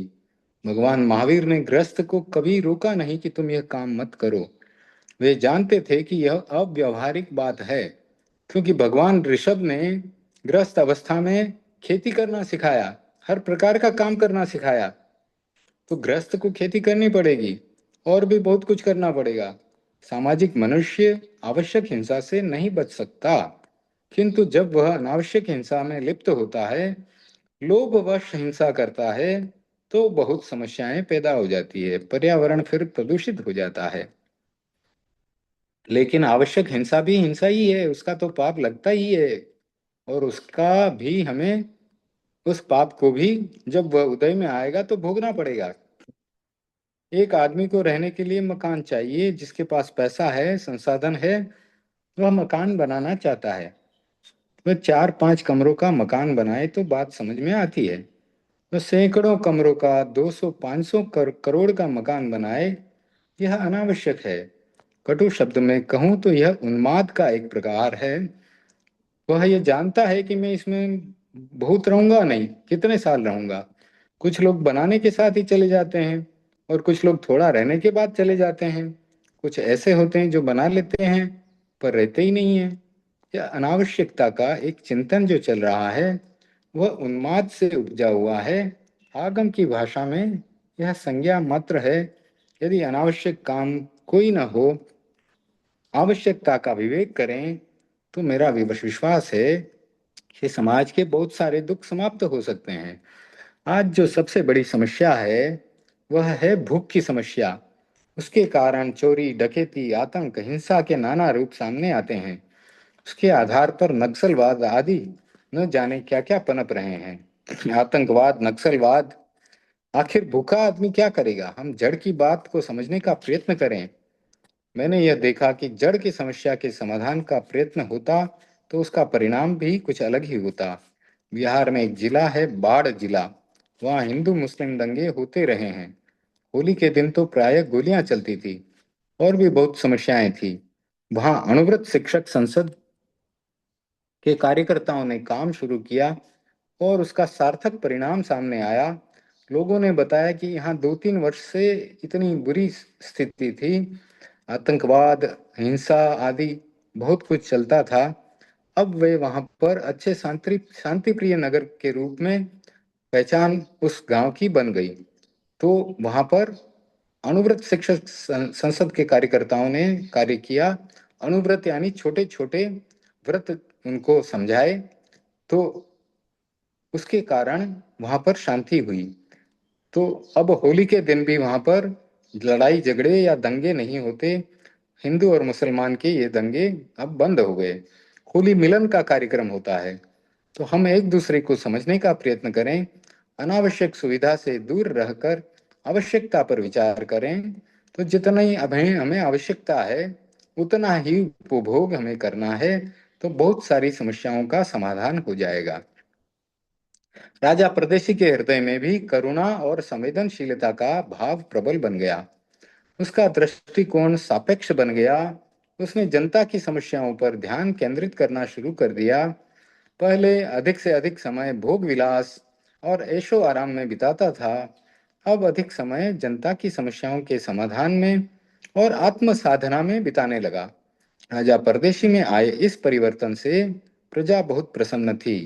भगवान महावीर ने गृहस्थ को कभी रोका नहीं कि तुम यह काम मत करो। वे जानते थे कि यह अव्यवहारिक बात है, क्योंकि भगवान ऋषभ ने गृहस्थ अवस्था में खेती करना सिखाया, हर प्रकार का काम करना सिखाया। तो गृहस्थ को खेती करनी पड़ेगी और भी बहुत कुछ करना पड़ेगा। सामाजिक मनुष्य आवश्यक हिंसा से नहीं बच सकता, किंतु जब वह अनावश्यक हिंसा में लिप्त होता है, लोभवश हिंसा करता है, तो बहुत समस्याएं पैदा हो जाती है, पर्यावरण फिर प्रदूषित हो जाता है। लेकिन आवश्यक हिंसा भी हिंसा ही है, उसका तो पाप लगता ही है, और उसका भी हमें, उस पाप को भी जब वह उदय में आएगा तो भोगना पड़ेगा। एक आदमी को रहने के लिए मकान चाहिए, जिसके पास पैसा है, संसाधन है, वह मकान बनाना चाहता है। वह 4-5 कमरों का मकान बनाए तो बात समझ में आती है। वह सैकड़ों कमरों का 200-500 करोड़ का मकान बनाए, यह अनावश्यक है। कटु शब्द में कहूं तो यह उन्माद का एक प्रकार है। वह ये जानता है कि मैं इसमें बहुत रहूंगा नहीं, कितने साल रहूंगा। कुछ लोग बनाने के साथ ही चले जाते हैं और कुछ लोग थोड़ा रहने के बाद चले जाते हैं। कुछ ऐसे होते हैं जो बना लेते हैं पर रहते ही नहीं है। यह अनावश्यकता का एक चिंतन जो चल रहा है वह उन्माद से उपजा हुआ है। आगम की भाषा में यह संज्ञा मात्र है। यदि अनावश्यक काम कोई न हो, आवश्यकता का विवेक करें, तो मेरा विश्वास है कि समाज के बहुत सारे दुख समाप्त हो सकते हैं। आज जो सबसे बड़ी समस्या है वह है भूख की समस्या। उसके कारण चोरी, डकैती, आतंक, हिंसा के नाना रूप सामने आते हैं। उसके आधार पर नक्सलवाद आदि न जाने क्या क्या पनप रहे हैं। आतंकवाद, नक्सलवाद आखिर भूखा आदमी क्या करेगा? हम जड़ की बात को समझने का प्रयत्न करें। मैंने यह देखा कि जड़ की समस्या के समाधान का प्रयत्न होता तो उसका परिणाम भी कुछ अलग ही होता। बिहार में एक जिला है, बाढ़ जिला। वहाँ हिंदू मुस्लिम दंगे होते रहे हैं। होली के दिन तो प्रायः गोलियां चलती थी। और भी बहुत समस्याएं थी। वहाँ अणुव्रत शिक्षक संसद के कार्यकर्ताओं ने काम शुरू किया और उसका सार्थक परिणाम सामने आया। लोगों ने बताया कि यहाँ 2-3 वर्ष से इतनी बुरी स्थिति थी, आतंकवाद, हिंसा आदि बहुत कुछ चलता था। अब वे वहां पर अच्छे शांति शांति प्रिय नगर के रूप में पहचान उस गांव की बन गई। तो वहां पर अणुव्रत शिक्षक संसद के कार्यकर्ताओं ने कार्य किया। अणुव्रत यानी छोटे छोटे व्रत उनको समझाए, तो उसके कारण वहां पर शांति हुई। तो अब होली के दिन भी वहां पर लड़ाई झगड़े या दंगे नहीं होते। हिंदू और मुसलमान के ये दंगे अब बंद हो गए। होली मिलन का कार्यक्रम होता है। तो हम एक दूसरे को समझने का प्रयत्न करें, अनावश्यक सुविधा से दूर रहकर आवश्यकता पर विचार करें। तो जितनी हमें हमें आवश्यकता है उतना ही उपभोग हमें करना है। तो बहुत सारी समस्याओं का समाधान हो जाएगा। राजा परदेशी के हृदय में भी करुणा और संवेदनशीलता का भाव प्रबल बन गया। उसका दृष्टिकोण सापेक्ष बन गया। उसने जनता की समस्याओं पर ध्यान केंद्रित करना शुरू कर दिया। पहले अधिक से अधिक समय भोग विलास और ऐशो आराम में बिताता था। अब अधिक समय जनता की समस्याओं के समाधान में और आत्म साधना में बिताने लगा। राजा परदेशी में आए इस परिवर्तन से प्रजा बहुत प्रसन्न थी।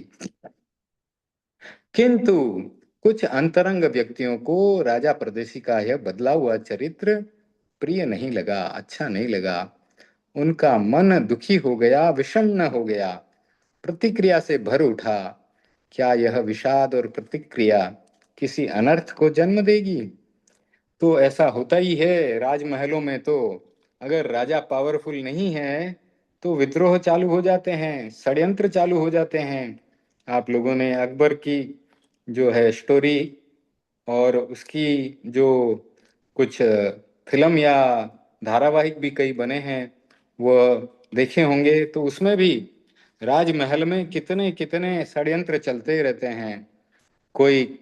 किंतु कुछ अंतरंग व्यक्तियों को राजा परदेशी का यह बदला हुआ चरित्र प्रिय नहीं लगा, अच्छा नहीं लगा। उनका मन दुखी हो गया, विषण्ण हो गया, प्रतिक्रिया से भर उठा। क्या यह विषाद और प्रतिक्रिया किसी अनर्थ को जन्म देगी? तो ऐसा होता ही है राजमहलों में। तो अगर राजा पावरफुल नहीं है तो विद्रोह चालू हो जाते हैं, षड्यंत्र चालू हो जाते हैं। आप लोगों ने अकबर की जो है स्टोरी और उसकी जो कुछ फिल्म या धारावाहिक भी कई बने हैं वो देखे होंगे। तो उसमें भी राजमहल में कितने कितने षड्यंत्र चलते रहते हैं। कोई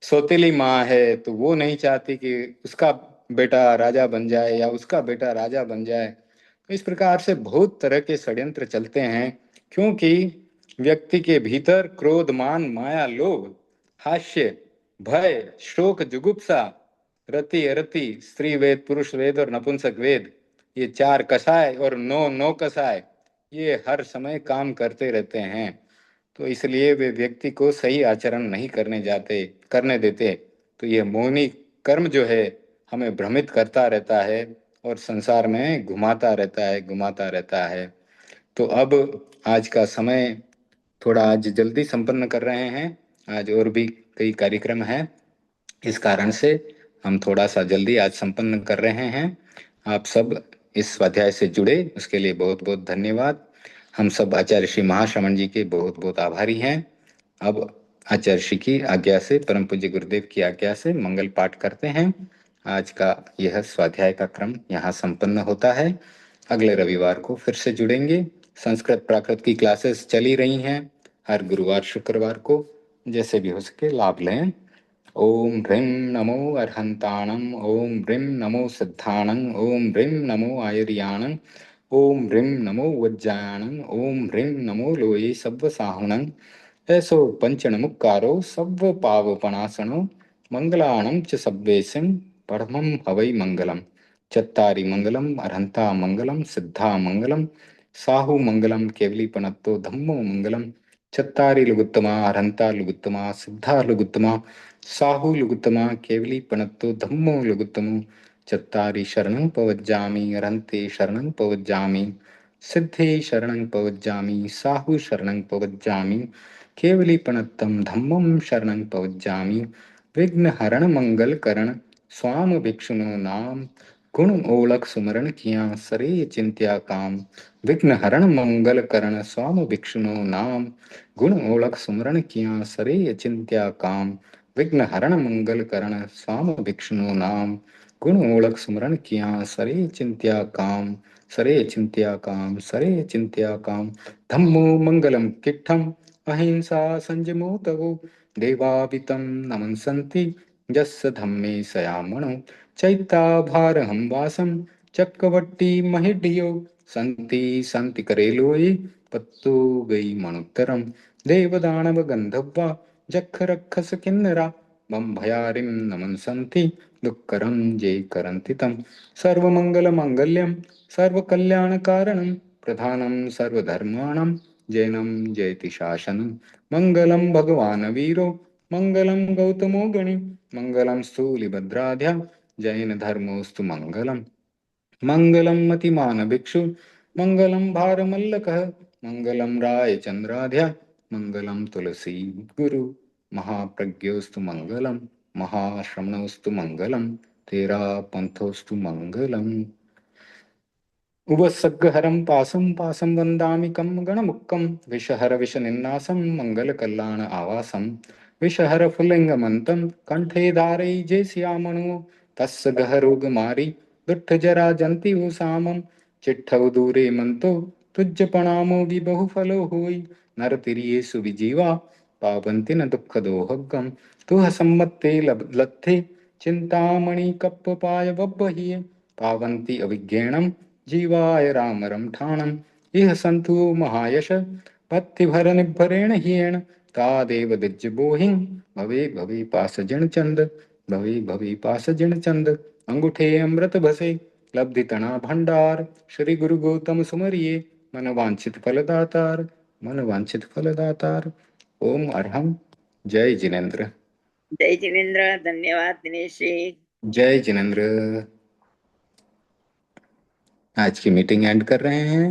सौतेली माँ है तो वो नहीं चाहती कि उसका बेटा राजा बन जाए या उसका बेटा राजा बन जाए। तो इस प्रकार से बहुत तरह के षड्यंत्र चलते हैं, क्योंकि व्यक्ति के भीतर क्रोध, मान, माया, लोभ, हास्य, भय, शोक, जुगुप्सा, रति, अरति, स्त्री वेद, पुरुष वेद और नपुंसक वेद, ये चार कसाय और नौ नौ कसाय, ये हर समय काम करते रहते हैं। तो इसलिए वे व्यक्ति को सही आचरण नहीं करने देते। तो यह मोहिनी कर्म जो है हमें भ्रमित करता रहता है और संसार में घुमाता रहता है। तो अब आज का समय थोड़ा आज जल्दी संपन्न कर रहे हैं। आज और भी कई कार्यक्रम हैं, इस कारण से हम थोड़ा सा जल्दी आज संपन्न कर रहे हैं। आप सब इस स्वाध्याय से जुड़े उसके लिए बहुत बहुत धन्यवाद। हम सब आचार्य श्री महाश्रवण जी के बहुत बहुत आभारी हैं। अब आचार्य श्री की आज्ञा से, परम पूज्य गुरुदेव की आज्ञा से मंगल पाठ करते हैं। आज का यह स्वाध्याय का क्रम यहाँ संपन्न होता है। अगले रविवार को फिर से जुड़ेंगे। संस्कृत प्राकृत की क्लासेस चली रही हैं हर गुरुवार शुक्रवार को। जैसे भी हो सके लाभ लें। ओम ह्रीं नमो अर्हन्ताणं, ओम ह्रीं नमो सिद्धाणं, ओम ह्रीं नमो आयुर्याणं, ओम ह्रीं नमो वज्जायाणं, ओम ह्रीं नमो लोये सव्वसाहुणं। ऐसो पंचणमुक्कारो सव्व पावपणासनो मंगलाणं च सव्वेसिं परमं हवै मंगलम्। चत्तारि मंगलम् अर्हन्ता मंगलम् सिद्धा मंगलम् साहु मंगलम् केवलीपणत्तो धम्मो मंगलम्। चत्तारि लुगुत्तमा अर्हन्ता लुगुत्तमा सिद्धा लुगुत्तमा साहु लुगुत्तमा केवलीपणत्तो धम्मो लुगुत्तमो। चत्तारि शरणं पवज्जामि अर्हन्ते शरणं पवज्जामि सिद्धे शरणं पवज्जामि साहु शरणं पवज्जामि केवलीपणत्तं धम्मं शरणं पवज्जामि। विघ्न हरण मंगल करण स्वाम भिक्षुनो नाम गुण ओलख सुमरण किया सरे चिंत्या काम। विघ्न हरण मंगल करण स्वाम भिक्षुनो नाम गुण ओलख सुमरण किया सरे चिंत्या काम। विघ्न हरण मंगल करण स्वाम विष्णु नाम। गुण ओळख सुमरण किया सरे चिंत्या काम। सरे चिंत्या काम सरे चिंत्या काम। धम्मो मंगलम किट्ठम अहिंसा संजमो तवो। देवावितं नमंसन्ति यस्य धम्मे सयामणो। चैत्ता भारहं वासं चक्रवर्ती महिड्यो। संति संति करे लोये पत्तो गई मणुत्तरम। देवदानव गंधर्वा जख रक्षस किन्नरा। मम भयारिं नमंसन्ति दुःखरं ये करन्ति तं। सर्वमङ्गलमाङ्गल्यं सर्वकल्याणकारणं प्रधानं सर्वधर्माणां जैनं जयति शासनं। मङ्गलं भगवान् वीरो मङ्गलं गौतमो गणि। मङ्गलं स्थूलिभद्राध्या जैन धर्मोऽस्तु मङ्गलम्। मङ्गलं मतिमान भिक्षु मङ्गलं भारमल्लकः। मङ्गलं रायचन्द्राध्या मङ्गलं तुलसी गुरु। महाप्रज्ञोऽस्तु मङ्गलं महाश्रमणोऽस्तु मङ्गलं तेरा पंथोऽस्तु मङ्गलम्। उपसर्गहरं पासं पासं वन्दामि कं गणमुक्कं। विषहर विषनिन्नासं मङ्गलकल्याण आवासं। विषहर फुल्लिङ्गमन्तं कण्ठे धारयिजे श्यामणो। तस्य गहरोगमारि दुष्टजरा जन्ति सामं। चिट्ठौ दूरे मंतो तुज्य प्रणामो विबहु फलो होई। नरतिरियेषु विजीवा पावन्ति न दुःखदोहग्गम। तुह सम्मत्ते लत्थे चिंतामणि कप्पपाय बह्वहिये। पावन्ति अभिज्ञानम् जीवाय रामरम ठाणम। इह सन्तु महायश भक्तिभर निभरेण ह्येन। तादेव दिज्जबोहिं भवे भवे पास जिण चंद। भवे भवे पास जिण चंद। अंगूठे अमृत भसे लब्धि तना भंडार। श्री गुरु गौतम सुमरिये मन वांछित फलदातार। मन वांछित फलदातार। ओम अरहम। जय जिनेन्द्र। जय जिनेन्द्र। धन्यवाद दिनेश जी। जय जिनेन्द्र। आज की मीटिंग एंड कर रहे हैं।